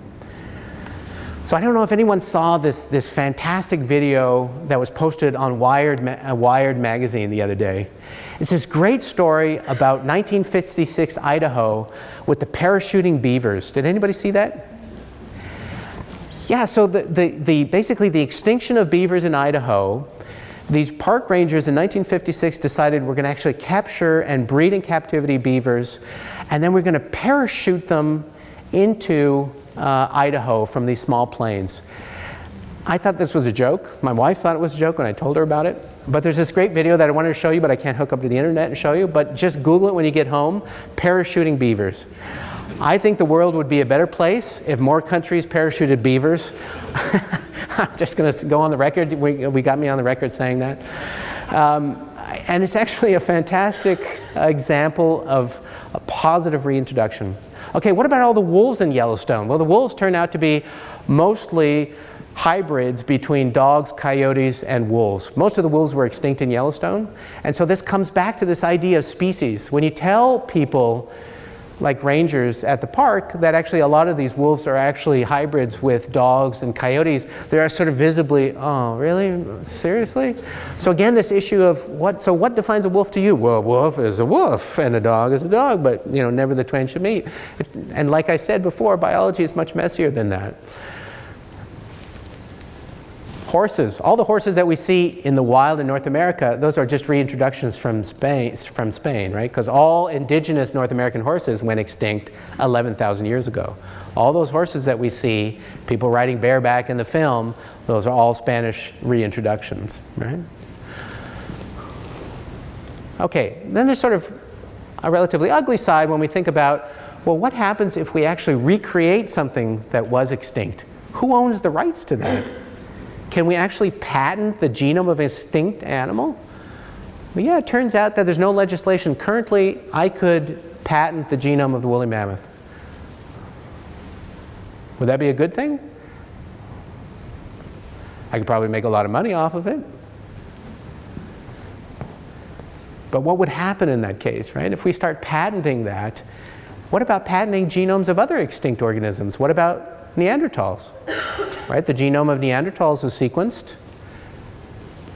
Speaker 1: So I don't know if anyone saw this fantastic video that was posted on Wired magazine the other day. It's this great story about 1956 Idaho with the parachuting beavers. Did anybody see that? Yeah, so basically the extinction of beavers in Idaho, these park rangers in 1956 decided we're going to actually capture and breed in captivity beavers, and then we're going to parachute them into Idaho from these small planes. I thought this was a joke. My wife thought it was a joke when I told her about it. But there's this great video that I wanted to show you, but I can't hook up to the internet and show you. But just Google it when you get home, parachuting beavers. I think the world would be a better place if more countries parachuted beavers. I'm just going to go on the record. We got me on the record saying that. And it's actually a fantastic example of a positive reintroduction. Okay, what about all the wolves in Yellowstone? Well, the wolves turned out to be mostly hybrids between dogs, coyotes, and wolves. Most of the wolves were extinct in Yellowstone. And so this comes back to this idea of species. When you tell people, like rangers at the park, that actually a lot of these wolves are actually hybrids with dogs and coyotes, they're sort of visibly, oh, really? Seriously? So again, this issue of what defines a wolf to you? Well, a wolf is a wolf and a dog is a dog, but never the twain should meet. And like I said before, biology is much messier than that. Horses, all the horses that we see in the wild in North America, those are just reintroductions from Spain, right? Because all indigenous North American horses went extinct 11,000 years ago. All those horses that we see, people riding bareback in the film, those are all Spanish reintroductions, right? Okay, then there's sort of a relatively ugly side when we think about, well, what happens if we actually recreate something that was extinct? Who owns the rights to that? Can we actually patent the genome of an extinct animal? Well, yeah, it turns out that there's no legislation. Currently, I could patent the genome of the woolly mammoth. Would that be a good thing? I could probably make a lot of money off of it. But what would happen in that case, right? If we start patenting that, what about patenting genomes of other extinct organisms? What about Neanderthals? Right? The genome of Neanderthals is sequenced.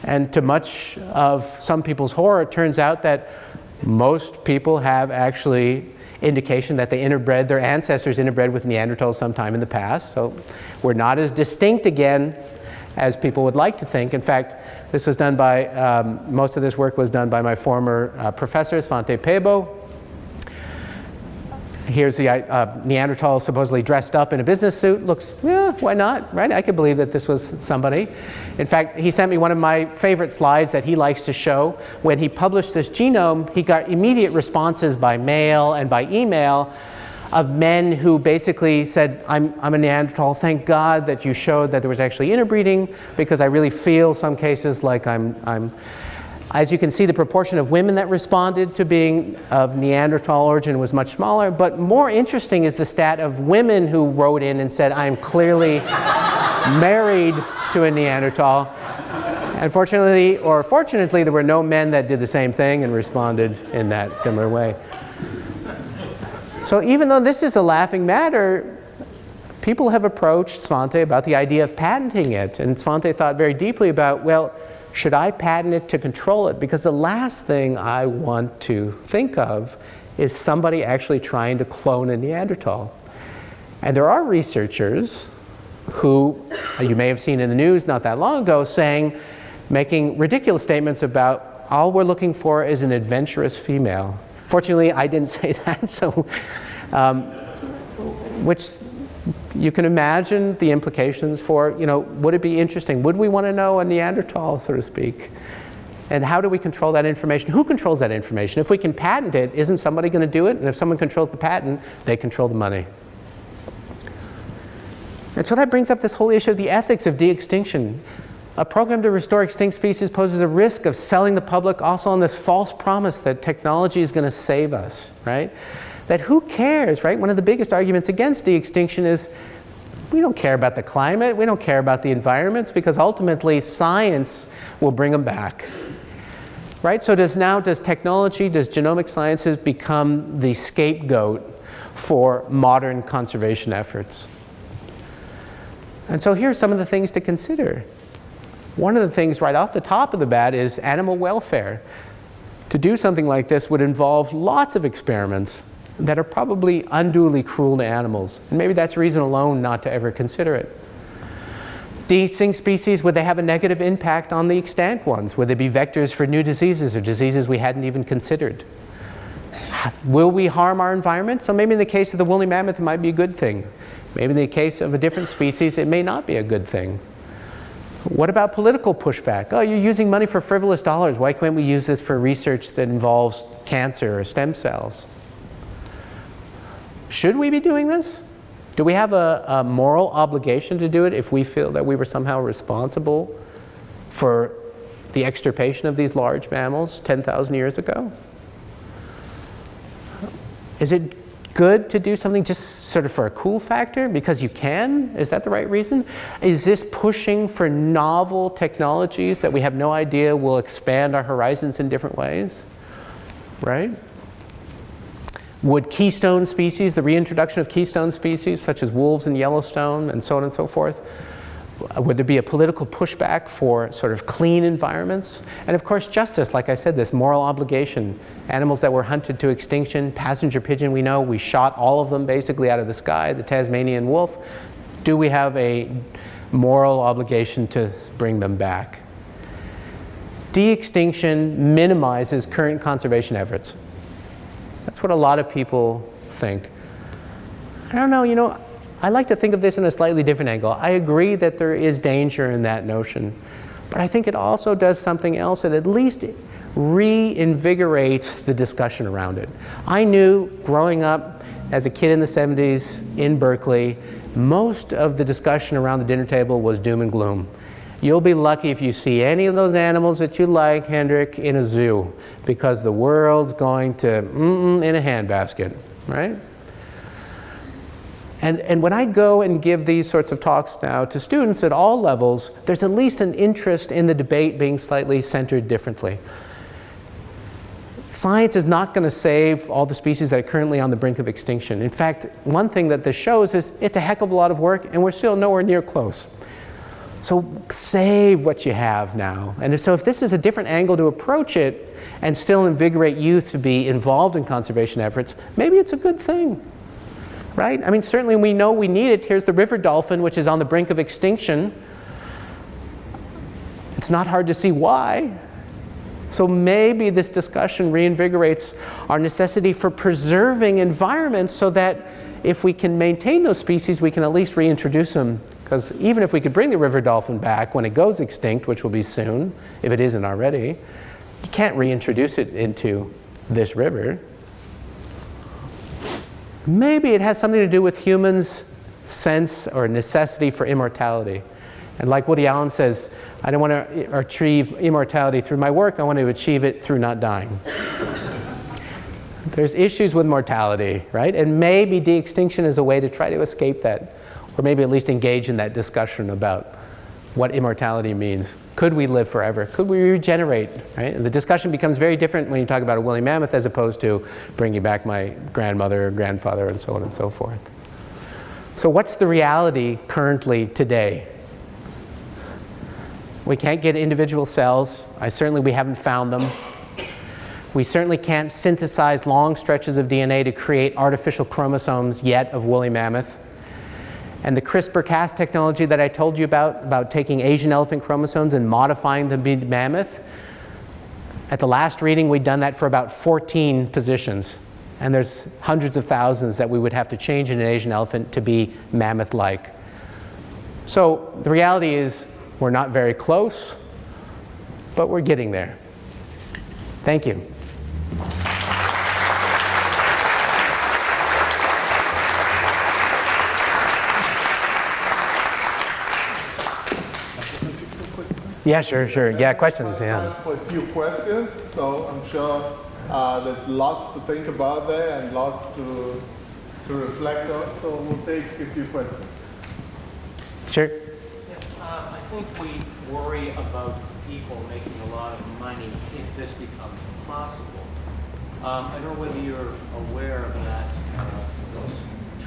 Speaker 1: And to much of some people's horror, it turns out that most people have actually indication that they interbred, their ancestors interbred with Neanderthals sometime in the past. So we're not as distinct again as people would like to think. In fact, this was done by, most of this work was done by my former professor, Svante Pääbo. Here's the Neanderthal supposedly dressed up in a business suit. Looks, yeah, why not, right? I could believe that this was somebody. In fact, he sent me one of my favorite slides that he likes to show. When he published this genome, he got immediate responses by mail and by email of men who basically said, I'm a Neanderthal, thank God that you showed that there was actually interbreeding, because I really feel some cases like I'm as you can see, the proportion of women that responded to being of Neanderthal origin was much smaller, but more interesting is the stat of women who wrote in and said, I'm clearly married to a Neanderthal. Unfortunately, or fortunately, there were no men that did the same thing and responded in that similar way. So even though this is a laughing matter, people have approached Svante about the idea of patenting it. And Svante thought very deeply about, well, should I patent it to control it? Because the last thing I want to think of is somebody actually trying to clone a Neanderthal. And there are researchers who, you may have seen in the news not that long ago, making ridiculous statements about all we're looking for is an adventurous female. Fortunately, I didn't say that, so, which you can imagine the implications for, would it be interesting? Would we want to know a Neanderthal, so to speak? And how do we control that information? Who controls that information? If we can patent it, isn't somebody going to do it? And if someone controls the patent, they control the money. And so that brings up this whole issue of the ethics of de-extinction. A program to restore extinct species poses a risk of selling the public also on this false promise that technology is going to save us, right? That who cares, right? One of the biggest arguments against de-extinction is we don't care about the climate, we don't care about the environments, because ultimately science will bring them back, right? So does technology, does genomic sciences become the scapegoat for modern conservation efforts? And so here are some of the things to consider. One of the things right off the top of the bat is animal welfare. To do something like this would involve lots of experiments that are probably unduly cruel to animals. And maybe that's reason alone not to ever consider it. De-extinct species, would they have a negative impact on the extant ones? Would they be vectors for new diseases or diseases we hadn't even considered? Will we harm our environment? So maybe in the case of the woolly mammoth, it might be a good thing. Maybe in the case of a different species, it may not be a good thing. What about political pushback? Oh, you're using money for frivolous dollars. Why can't we use this for research that involves cancer or stem cells? Should we be doing this? Do we have a moral obligation to do it if we feel that we were somehow responsible for the extirpation of these large mammals 10,000 years ago? Is it good to do something just sort of for a cool factor because you can? Is that the right reason? Is this pushing for novel technologies that we have no idea will expand our horizons in different ways? Right? Would keystone species, the reintroduction of keystone species such as wolves in Yellowstone and so on and so forth, would there be a political pushback for sort of clean environments? And of course justice, like I said, this moral obligation. Animals that were hunted to extinction, passenger pigeon, we know, we shot all of them basically out of the sky, the Tasmanian wolf. Do we have a moral obligation to bring them back? De-extinction minimizes current conservation efforts. That's what a lot of people think. I don't know, I like to think of this in a slightly different angle. I agree that there is danger in that notion, but I think it also does something else that at least reinvigorates the discussion around it. I knew growing up as a kid in the 70s in Berkeley, most of the discussion around the dinner table was doom and gloom. You'll be lucky if you see any of those animals that you like, Hendrik, in a zoo, because the world's going to in a handbasket, right? And when I go and give these sorts of talks now to students at all levels, there's at least an interest in the debate being slightly centered differently. Science is not going to save all the species that are currently on the brink of extinction. In fact, one thing that this shows is it's a heck of a lot of work, and we're still nowhere near close. So save what you have now. And so if this is a different angle to approach it and still invigorate youth to be involved in conservation efforts, maybe it's a good thing. Right? I mean, certainly we know we need it. Here's the river dolphin, which is on the brink of extinction. It's not hard to see why. So maybe this discussion reinvigorates our necessity for preserving environments so that if we can maintain those species, we can at least reintroduce them. Because even if we could bring the river dolphin back when it goes extinct, which will be soon, if it isn't already, you can't reintroduce it into this river. Maybe it has something to do with humans' sense or necessity for immortality. And like Woody Allen says, I don't want to achieve immortality through my work, I want to achieve it through not dying. There's issues with mortality, right? And maybe de-extinction is a way to try to escape that, or maybe at least engage in that discussion about what immortality means. Could we live forever? Could we regenerate? Right? And the discussion becomes very different when you talk about a woolly mammoth as opposed to bringing back my grandmother or grandfather and so on and so forth. So what's the reality currently today? We can't get individual cells. We haven't found them. We certainly can't synthesize long stretches of DNA to create artificial chromosomes yet of woolly mammoth. And the CRISPR-Cas technology that I told you about taking Asian elephant chromosomes and modifying the big mammoth, at the last reading we'd done that for about 14 positions. And there's hundreds of thousands that we would have to change in an Asian elephant to be mammoth-like. So the reality is we're not very close, but we're getting there. Thank you. Yeah, sure. Yeah, questions. Yeah.
Speaker 2: For a few questions, so I'm sure there's lots to think about there and lots to reflect on. So we'll take a few questions.
Speaker 1: Sure.
Speaker 3: I think we worry about people making a lot of money if this becomes possible. I don't know whether you're aware of that. Those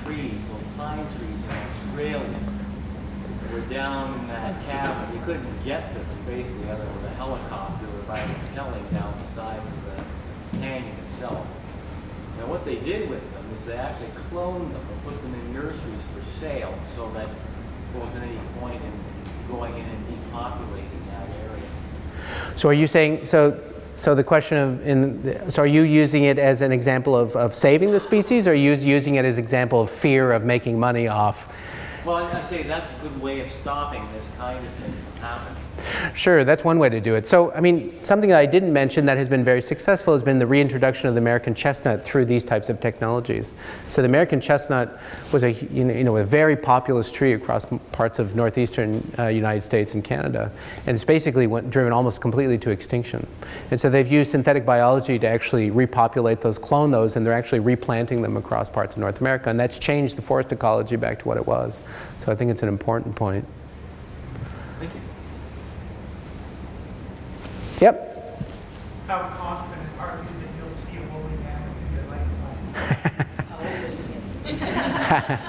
Speaker 3: trees, those pine trees in Australia, were down in that cavern. You couldn't get to them basically other than with a helicopter or by rappelling down the sides of the canyon itself. Now what they did with them is they actually cloned them and put them in nurseries for sale so that there wasn't any point in going in and depopulating that area.
Speaker 1: So are you saying, so the question of, so are you using it as an example of saving the species, or are you using it as an example of fear of making money off?
Speaker 3: Well, I say that's a good way of stopping this kind of thing from happening.
Speaker 1: Sure, that's one way to do it. So, I mean, something that I didn't mention that has been very successful has been the reintroduction of the American chestnut through these types of technologies. So the American chestnut was a very populous tree across parts of northeastern United States and Canada. And it's basically driven almost completely to extinction. And so they've used synthetic biology to actually repopulate those, clone those, and they're actually replanting them across parts of North America. And that's changed the forest ecology back to what it was. So I think it's an important point.
Speaker 3: Thank you.
Speaker 1: Yep.
Speaker 4: How confident are you that you'll see a woolly mammoth in your lifetime?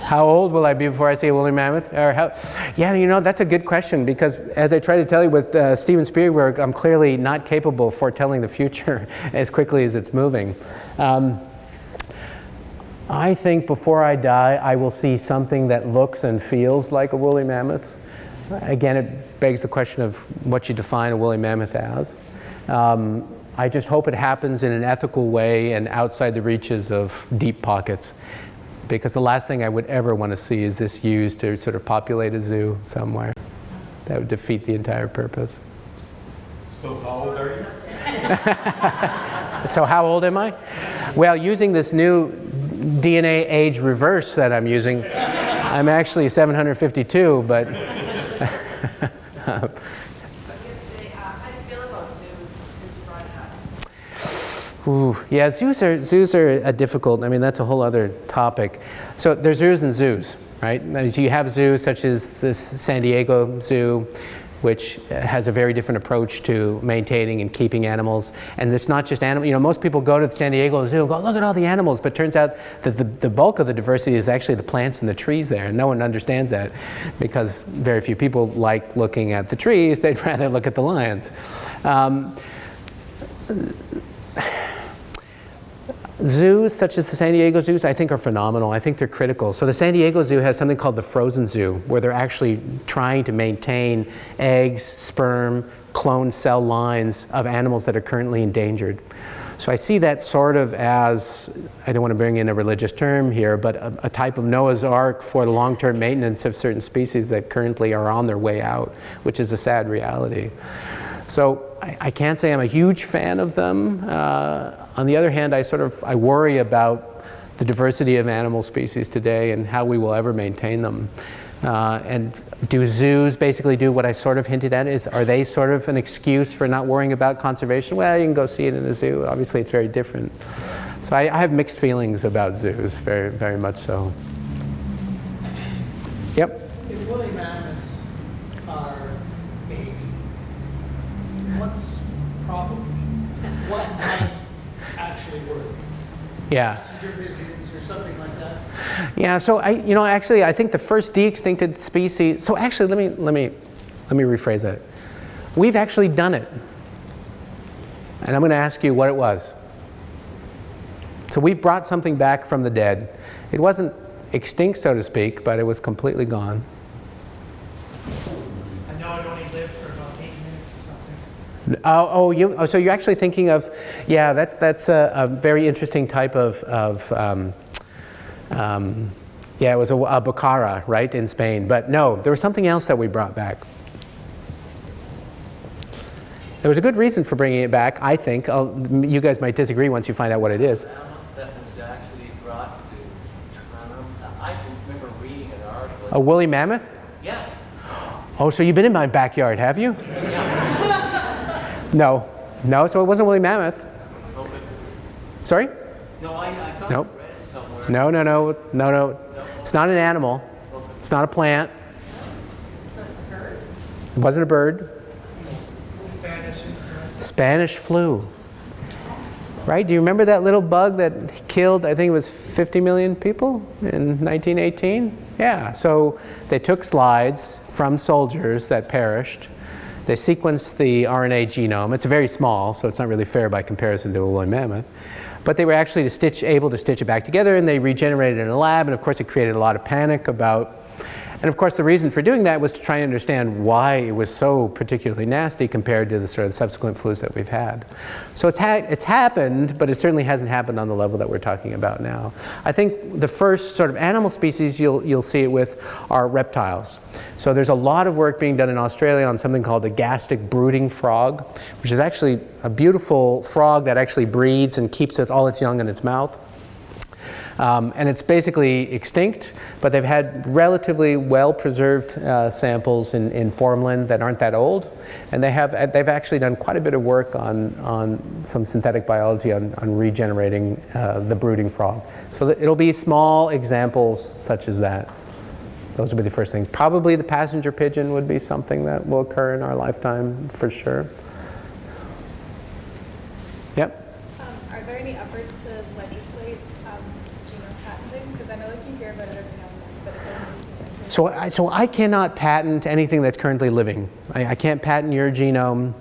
Speaker 1: How old will I be before I see a woolly mammoth? Or yeah, that's a good question, because as I try to tell you with Steven Spielberg, I'm clearly not capable of foretelling the future as quickly as it's moving. I think before I die, I will see something that looks and feels like a woolly mammoth. Again, it begs the question of what you define a woolly mammoth as. I just hope it happens in an ethical way and outside the reaches of deep pockets, because the last thing I would ever want to see is this used to sort of populate a zoo somewhere. That would defeat the entire purpose.
Speaker 2: So how old are you?
Speaker 1: So how old am I? Well, using this new DNA age reverse that I'm using. I'm actually 752, but.
Speaker 5: I was going to say, how do you feel about zoos since you brought it up?
Speaker 1: Ooh, yeah, zoos are a difficult, I mean, that's a whole other topic. So there's zoos and zoos, right? As you have zoos such as this San Diego Zoo, which has a very different approach to maintaining and keeping animals. And it's not just animals, you know, most people go to the San Diego Zoo and go, look at all the animals, but it turns out that the bulk of the diversity is actually the plants and the trees there. And no one understands that because very few people like looking at the trees, they'd rather look at the lions. Zoos such as the San Diego zoos, I think, are phenomenal. I think they're critical. So the San Diego Zoo has something called the frozen zoo, where they're actually trying to maintain eggs, sperm, cloned cell lines of animals that are currently endangered. So I see that sort of as, I don't want to bring in a religious term here, but a type of Noah's Ark for the long-term maintenance of certain species that currently are on their way out, which is a sad reality. So I can't say I'm a huge fan of them. On the other hand, I worry about the diversity of animal species today and how we will ever maintain them. And do zoos basically do what I sort of hinted at? Are they sort of an excuse for not worrying about conservation? Well, you can go see it in a zoo. Obviously, it's very different. So I have mixed feelings about zoos, very, very much so. Yep.
Speaker 4: If woolly mammoths are baby, what might actually work?
Speaker 1: Yeah.
Speaker 4: Passenger pigeons or something like that?
Speaker 1: Yeah, so I think the first de-extincted species, so actually let me rephrase that. We've actually done it. And I'm going to ask you what it was. So we've brought something back from the dead. It wasn't extinct, so to speak, but it was completely gone.
Speaker 4: I know it only lived for about 8 minutes or something.
Speaker 1: So you're actually thinking of, yeah, that's a very interesting type of yeah, it was a bucara, right, in Spain. But no, there was something else that we brought back. There was a good reason for bringing it back, I think. You guys might disagree once you find out what it is.
Speaker 3: That was actually brought to term. I remember reading an article.
Speaker 1: A woolly mammoth?
Speaker 3: Yeah.
Speaker 1: Oh, so you've been in my backyard, have you? No, so it wasn't woolly mammoth. Sorry?
Speaker 3: No, I thought
Speaker 1: Nope.
Speaker 3: I read it somewhere.
Speaker 1: No. It's not an animal. It's not a plant. It wasn't a bird. Spanish flu. Right? Do you remember that little bug that killed, I think it was 50 million people in 1918? Yeah, so they took slides from soldiers that perished. They sequenced the RNA genome. It's very small, so it's not really fair by comparison to a woolly mammoth. But they were actually able to stitch it back together, and they regenerated it in a lab, and of course it created a lot of panic about. And of course the reason for doing that was to try and understand why it was so particularly nasty compared to the sort of subsequent flus that we've had. So it's happened, but it certainly hasn't happened on the level that we're talking about now. I think the first sort of animal species you'll see it with are reptiles. So there's a lot of work being done in Australia on something called the gastic brooding frog, which is actually a beautiful frog that actually breeds and keeps all its young in its mouth. And it's basically extinct, but they've had relatively well-preserved samples in formalin that aren't that old. And they've actually done quite a bit of work on some synthetic biology on regenerating the brooding frog. So it'll be small examples such as that. Those would be the first things. Probably the passenger pigeon would be something that will occur in our lifetime for sure. Yep.
Speaker 6: Are there any efforts to legislate genome patenting? Because I know that you hear about it every now and then, but it doesn't.
Speaker 1: So I cannot patent anything that's currently living. I can't patent your genome.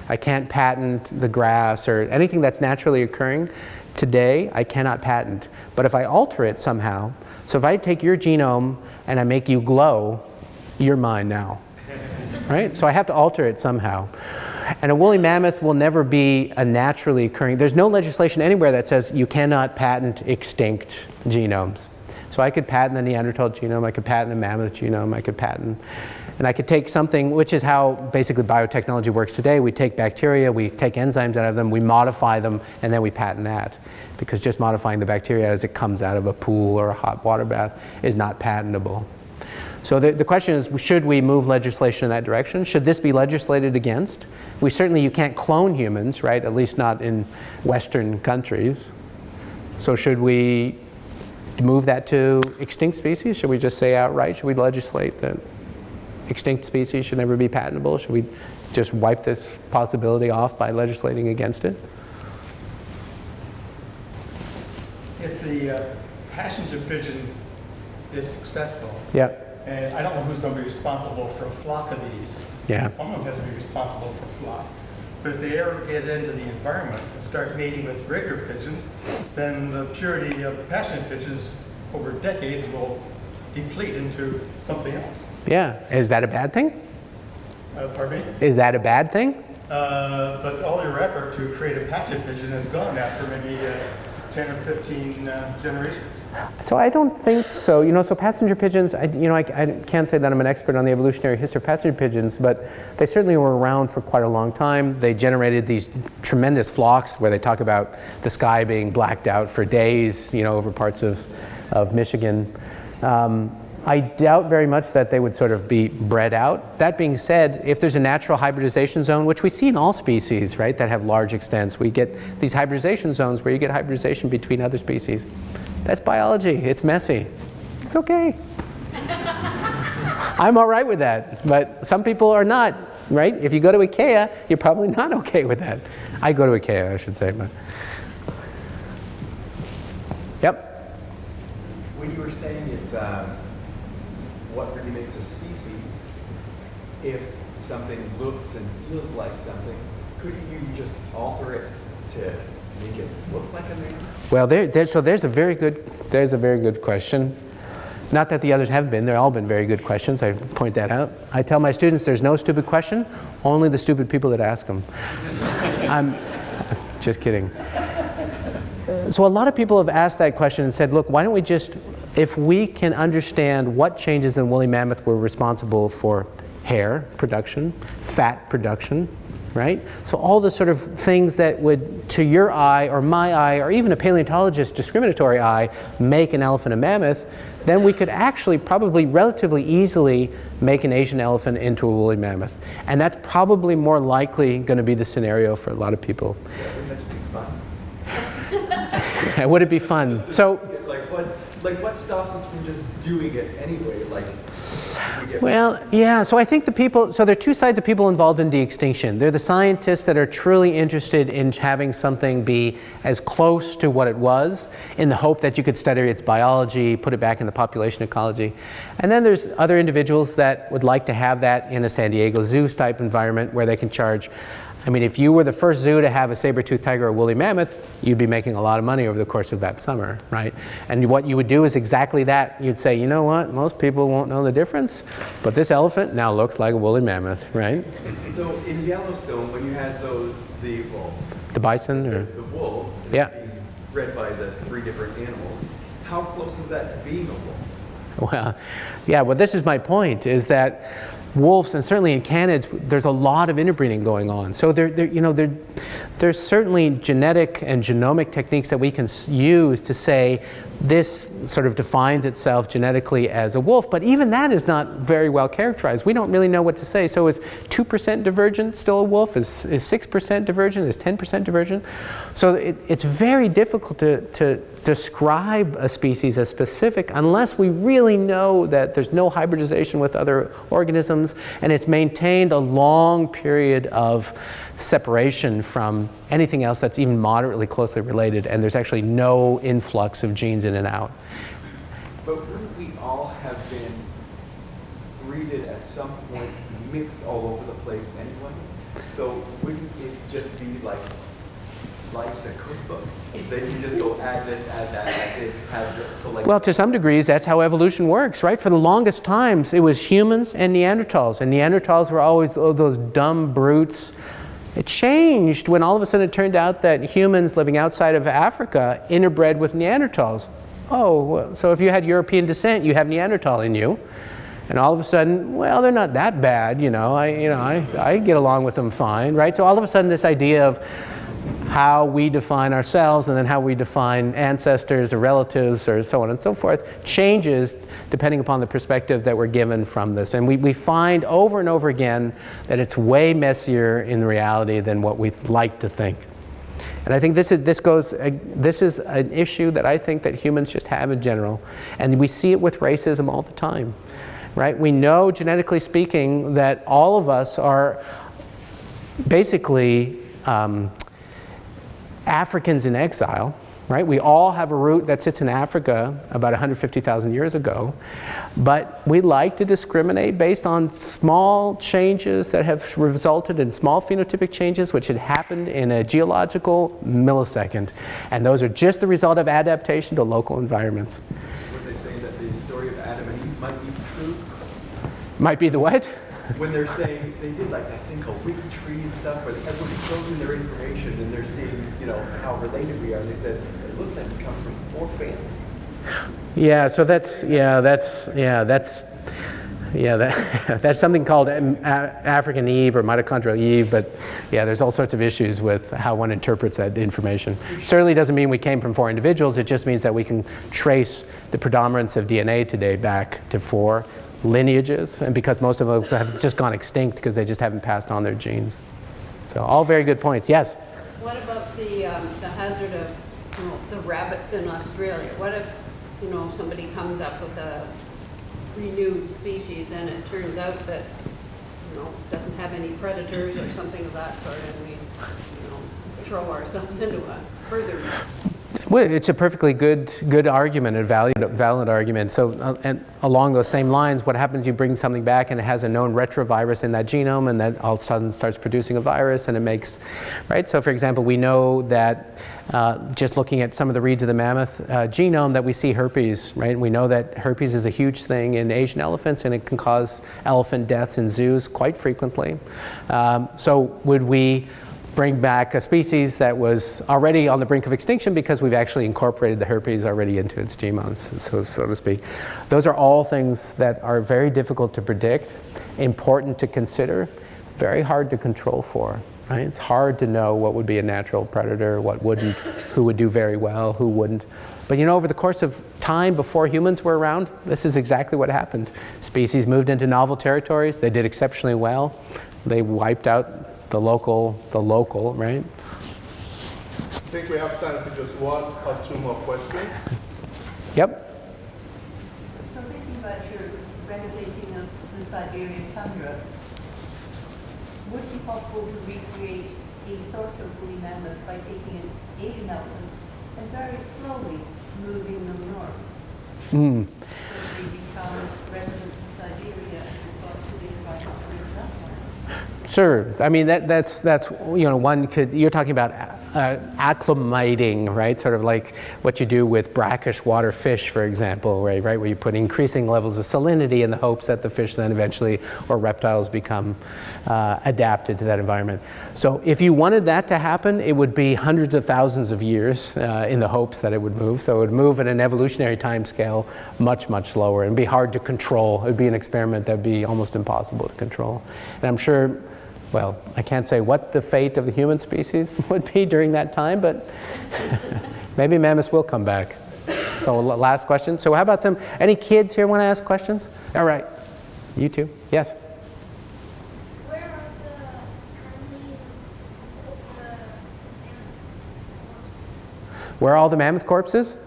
Speaker 1: I can't patent the grass or anything that's naturally occurring. Today, I cannot patent. But if I alter it somehow, so if I take your genome and I make you glow, you're mine now. Right? So I have to alter it somehow. And a woolly mammoth will never be a naturally occurring. There's no legislation anywhere that says you cannot patent extinct genomes. So I could patent the Neanderthal genome, I could patent the mammoth genome, I could patent. And I could take something, which is how basically biotechnology works today. We take bacteria, we take enzymes out of them, we modify them, and then we patent that. Because just modifying the bacteria as it comes out of a pool or a hot water bath is not patentable. So the question is, should we move legislation in that direction? Should this be legislated against? You can't clone humans, right? At least not in Western countries. So should we move that to extinct species? Should we just say outright, should we legislate that extinct species should never be patentable? Should we just wipe this possibility off by legislating against it?
Speaker 7: If the passenger pigeon is successful,
Speaker 1: Yeah.
Speaker 7: and I don't know who's going to be responsible for a flock of these.
Speaker 1: Yeah.
Speaker 7: Someone has to be responsible for a flock. But if they ever get into the environment and start mating with regular pigeons, then the purity of the passenger pigeons over decades will deplete into something else.
Speaker 1: Yeah. Is that a bad thing?
Speaker 7: Pardon me?
Speaker 1: Is that a bad thing?
Speaker 7: But all your effort to create a passenger pigeon is gone after maybe 10 or 15 generations.
Speaker 1: So I don't think so. So passenger pigeons, I can't say that I'm an expert on the evolutionary history of passenger pigeons, but they certainly were around for quite a long time. They generated these tremendous flocks where they talk about the sky being blacked out for days, over parts of Michigan. I doubt very much that they would sort of be bred out. That being said, if there's a natural hybridization zone, which we see in all species, right, that have large extents, we get these hybridization zones where you get hybridization between other species. That's biology. It's messy. It's okay. I'm all right with that, but some people are not, right? If you go to IKEA, you're probably not okay with that. I go to IKEA, I should say. But. Yep.
Speaker 8: When you were saying it's what really makes a species, if something looks and feels like something, couldn't you just alter it to make it look like a man?
Speaker 1: Well, there's a very good question. Not that the others haven't been. They've all been very good questions. I point that out. I tell my students there's no stupid question, only the stupid people that ask them. I'm just kidding. So a lot of people have asked that question and said, look, why don't we just, if we can understand what changes in woolly mammoth were responsible for hair production, fat production, right? So all the sort of things that would, to your eye or my eye or even a paleontologist's discriminatory eye, make an elephant a mammoth, then we could actually probably relatively easily make an Asian elephant into a woolly mammoth. And that's probably more likely going to be the scenario for a lot of people.
Speaker 8: Wouldn't that be fun?
Speaker 1: Would it be fun? So,
Speaker 8: what stops us from just doing it anyway?
Speaker 1: well, yeah, so I think so there are two sides of people involved in de-extinction. They're the scientists that are truly interested in having something be as close to what it was in the hope that you could study its biology, put it back in the population ecology. And then there's other individuals that would like to have that in a San Diego Zoo type environment where they can charge. I mean, if you were the first zoo to have a saber-toothed tiger or woolly mammoth, you'd be making a lot of money over the course of that summer, right? And what you would do is exactly that. You'd say, you know what, most people won't know the difference, but this elephant now looks like a woolly mammoth, right?
Speaker 8: So in Yellowstone, when you had
Speaker 1: the bison or
Speaker 8: the wolves,
Speaker 1: yeah,
Speaker 8: being bred by the 3 different animals, how close is that to being a wolf?
Speaker 1: Well, yeah, well, this is my point, is that wolves, and certainly in canids, there's a lot of interbreeding going on. So there's certainly genetic and genomic techniques that we can use to say this sort of defines itself genetically as a wolf, but even that is not very well characterized. We don't really know what to say. So is 2% divergent still a wolf? Is 6% divergent? Is 10% divergent? So it's very difficult to describe a species as specific unless we really know that there's no hybridization with other organisms and it's maintained a long period of separation from anything else that's even moderately closely related, and there's actually no influx of genes in and out.
Speaker 8: But wouldn't we all have been breeded at some point, mixed all over the place anyway? So wouldn't it just be like life's a cookbook? Then you just go add this, add that, add this, add this. So
Speaker 1: well, to some degrees, that's how evolution works, right? For the longest times, it was humans and Neanderthals were always those dumb brutes. It changed when all of a sudden it turned out that humans living outside of Africa interbred with Neanderthals. Oh, well, so if you had European descent, you have Neanderthal in you. And all of a sudden, well, they're not that bad, I get along with them fine, right? So all of a sudden this idea of how we define ourselves and then how we define ancestors or relatives or so on and so forth changes depending upon the perspective that we're given from this. And we find over and over again that it's way messier in reality than what we like to think. And I think this is an issue that I think that humans just have in general. And we see it with racism all the time, right? We know, genetically speaking, that all of us are basically Africans in exile, right? We all have a root that sits in Africa about 150,000 years ago, but we like to discriminate based on small changes that have resulted in small phenotypic changes which had happened in a geological millisecond, and those are just the result of adaptation to local environments.
Speaker 8: Would they say that the story of Adam and Eve might be true?
Speaker 1: Might be the what?
Speaker 8: When they're saying, they did like that thing called Wiki Tree and stuff, where everybody throws in their information and they're seeing, how related we are. They said, it looks like we come from 4 families.
Speaker 1: Yeah, so that's something called African Eve or mitochondrial Eve, but yeah, there's all sorts of issues with how one interprets that information. Certainly doesn't mean we came from 4 individuals, it just means that we can trace the predominance of DNA today back to 4 lineages, and because most of those have just gone extinct because they just haven't passed on their genes. So all very good points. Yes?
Speaker 9: What about the hazard of the rabbits in Australia? What if somebody comes up with a renewed species and it turns out that doesn't have any predators or something of that sort, and we throw ourselves into a further mess?
Speaker 1: Well, it's a perfectly good argument, a valid argument. So, and along those same lines, what happens? You bring something back and it has a known retrovirus in that genome, and that all of a sudden starts producing a virus, and it makes, right? So, for example, we know that just looking at some of the reads of the mammoth genome, that we see herpes, right? We know that herpes is a huge thing in Asian elephants, and it can cause elephant deaths in zoos quite frequently. So, would we bring back a species that was already on the brink of extinction because we've actually incorporated the herpes already into its genome, so to speak? Those are all things that are very difficult to predict, important to consider, very hard to control for, right? It's hard to know what would be a natural predator, what wouldn't, who would do very well, who wouldn't. But over the course of time before humans were around, this is exactly what happened. Species moved into novel territories, they did exceptionally well, they wiped out the local, right?
Speaker 2: I think we have time for just 1 or 2 more questions.
Speaker 1: Yep.
Speaker 10: So thinking about your renovating of the Siberian tundra, would it be possible to recreate a sort of woolly mammoth by taking Asian elephants and very slowly moving them north? So they become residents of Siberia and respond to the environmental in that way.
Speaker 1: Sure. I mean, that's one could, you're talking about acclimating, right? Sort of like what you do with brackish water fish, for example, right? Where you put increasing levels of salinity in the hopes that the fish then eventually, or reptiles, become adapted to that environment. So if you wanted that to happen, it would be hundreds of thousands of years in the hopes that it would move. So it would move at an evolutionary time scale much, much slower and be hard to control. It would be an experiment that would be almost impossible to control. And I'm sure, well, I can't say what the fate of the human species would be during that time, but maybe mammoths will come back. So last question. So how about any kids here want to ask questions? All right. You too. Yes?
Speaker 6: Where are
Speaker 1: Where are all the mammoth corpses?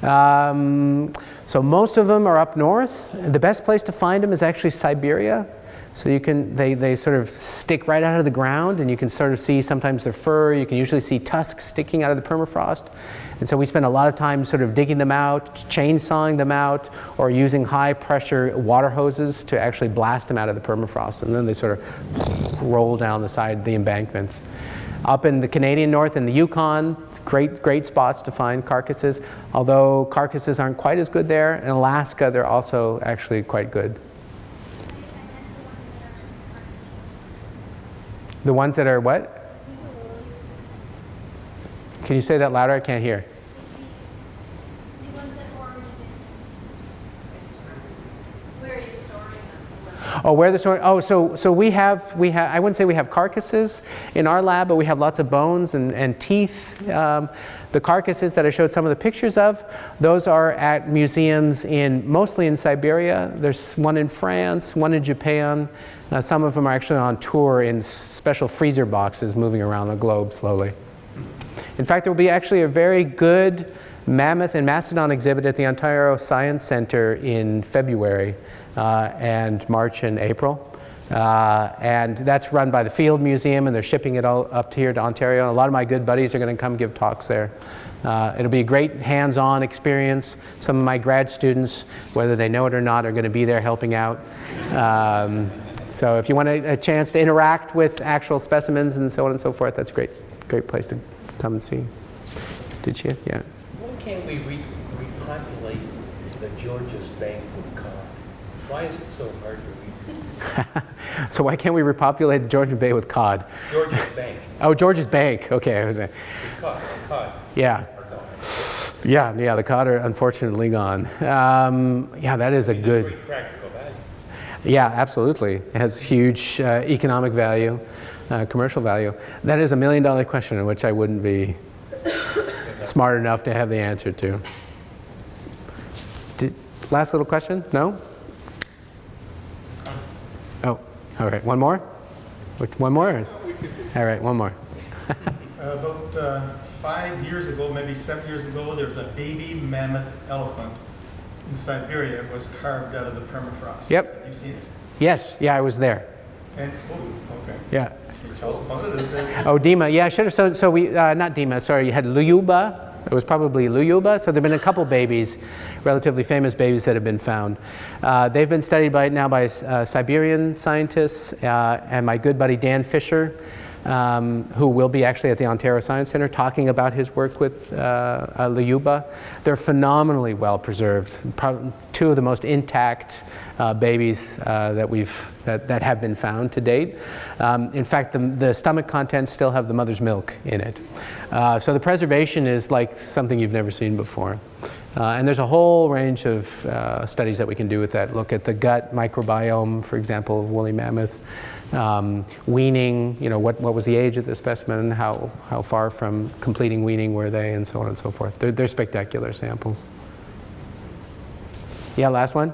Speaker 1: So most of them are up north. The best place to find them is actually Siberia. So they sort of stick right out of the ground, and you can sort of see sometimes their fur. You can usually see tusks sticking out of the permafrost. And so we spend a lot of time sort of digging them out, chainsawing them out, or using high pressure water hoses to actually blast them out of the permafrost. And then they sort of roll down the side of the embankments. Up in the Canadian North and the Yukon, great spots to find carcasses. Although carcasses aren't quite as good there. In Alaska, they're also actually quite good. The ones that are what? Can you say that louder? I can't hear.
Speaker 6: The ones that are already where is
Speaker 1: Oh, where the story? Oh, so we have. I wouldn't say we have carcasses in our lab, but we have lots of bones and teeth. The carcasses that I showed some of the pictures of, those are at museums mostly in Siberia. There's one in France, one in Japan. Some of them are actually on tour in special freezer boxes moving around the globe slowly. In fact, there will be actually a very good mammoth and mastodon exhibit at the Ontario Science Centre in February and March and April. And that's run by the Field Museum, and they're shipping it all up here to Ontario. And a lot of my good buddies are going to come give talks there. It'll be a great hands-on experience. Some of my grad students, whether they know it or not, are going to be there helping out. So if you want a chance to interact with actual specimens and so on and so forth, that's a great place to come and see. Did you? Yeah.
Speaker 3: Why can't we repopulate the Georges Bank with cod? Why is it so hard to repopulate?
Speaker 1: So why can't we repopulate the Georgian Bay with cod?
Speaker 3: Georges Bank.
Speaker 1: Oh, George's Bank. Okay, I was
Speaker 3: It's cod.
Speaker 1: yeah. Yeah, the cod are unfortunately gone. Yeah, that is a good.
Speaker 3: Very practical value.
Speaker 1: Yeah, absolutely. It has huge economic value, commercial value. That is $1 million question, which I wouldn't be smart enough to have the answer to. Last little question? No? Oh, all right. One more? One more? All right, one more.
Speaker 7: About 5 years ago, maybe 7 years ago, there was a baby mammoth elephant in Siberia. It was carved out of the permafrost.
Speaker 1: Yep.
Speaker 7: Have you seen it?
Speaker 1: Yes, yeah, I was there.
Speaker 7: And, okay.
Speaker 1: Yeah.
Speaker 7: Can you tell us about it? Is there...
Speaker 1: Oh, Dima, yeah, sure. So we, not Dima, sorry, you had Luyuba. It was probably Luyuba. So there have been a couple babies, relatively famous babies that have been found. They've been studied now by Siberian scientists and my good buddy Dan Fisher, who will be actually at the Ontario Science Centre talking about his work with Luyuba. They're phenomenally well preserved. Two of the most intact babies that have been found to date. In fact, the stomach contents still have the mother's milk in it. So the preservation is like something you've never seen before. And there's a whole range of studies that we can do with that. Look at the gut microbiome, for example, of woolly mammoth. Weaning, what was the age of the specimen, how far from completing weaning were they, and so on and so forth. They're spectacular samples. Yeah, last one?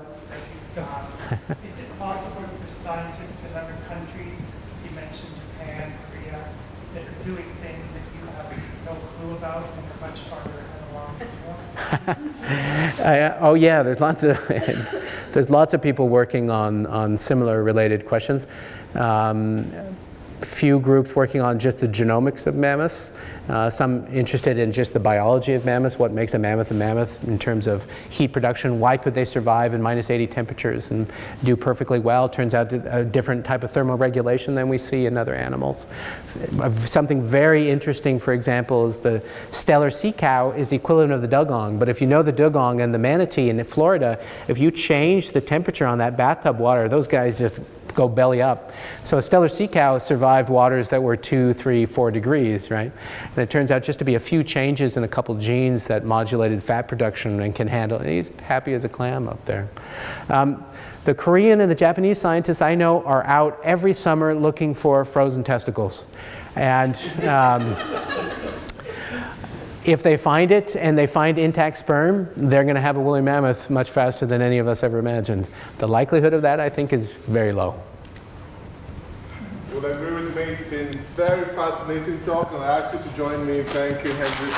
Speaker 4: Is it possible for scientists in other countries, you mentioned Japan, Korea, that are doing things that you have no clue about and are much farther ahead along?
Speaker 1: Oh yeah, there's lots of people working on similar related questions. Few groups working on just the genomics of mammoths. Some interested in just the biology of mammoths, what makes a mammoth in terms of heat production. Why could they survive in minus 80 temperatures and do perfectly well? Turns out a different type of thermal regulation than we see in other animals. Something very interesting, for example, is the stellar sea cow is the equivalent of the dugong. But if you know the dugong and the manatee in Florida, if you change the temperature on that bathtub water, those guys just go belly up. So a stellar sea cow survived waters that were 2, 3, 4 degrees, right? And it turns out just to be a few changes in a couple genes that modulated fat production and can handle, and he's happy as a clam up there. The Korean and the Japanese scientists I know are out every summer looking for frozen testicles. And if they find it and they find intact sperm, they're going to have a woolly mammoth much faster than any of us ever imagined. The likelihood of that, I think, is very low.
Speaker 2: Well, I agree with me. It's been very fascinating talk, and I ask you to join me in thanking Hendrik.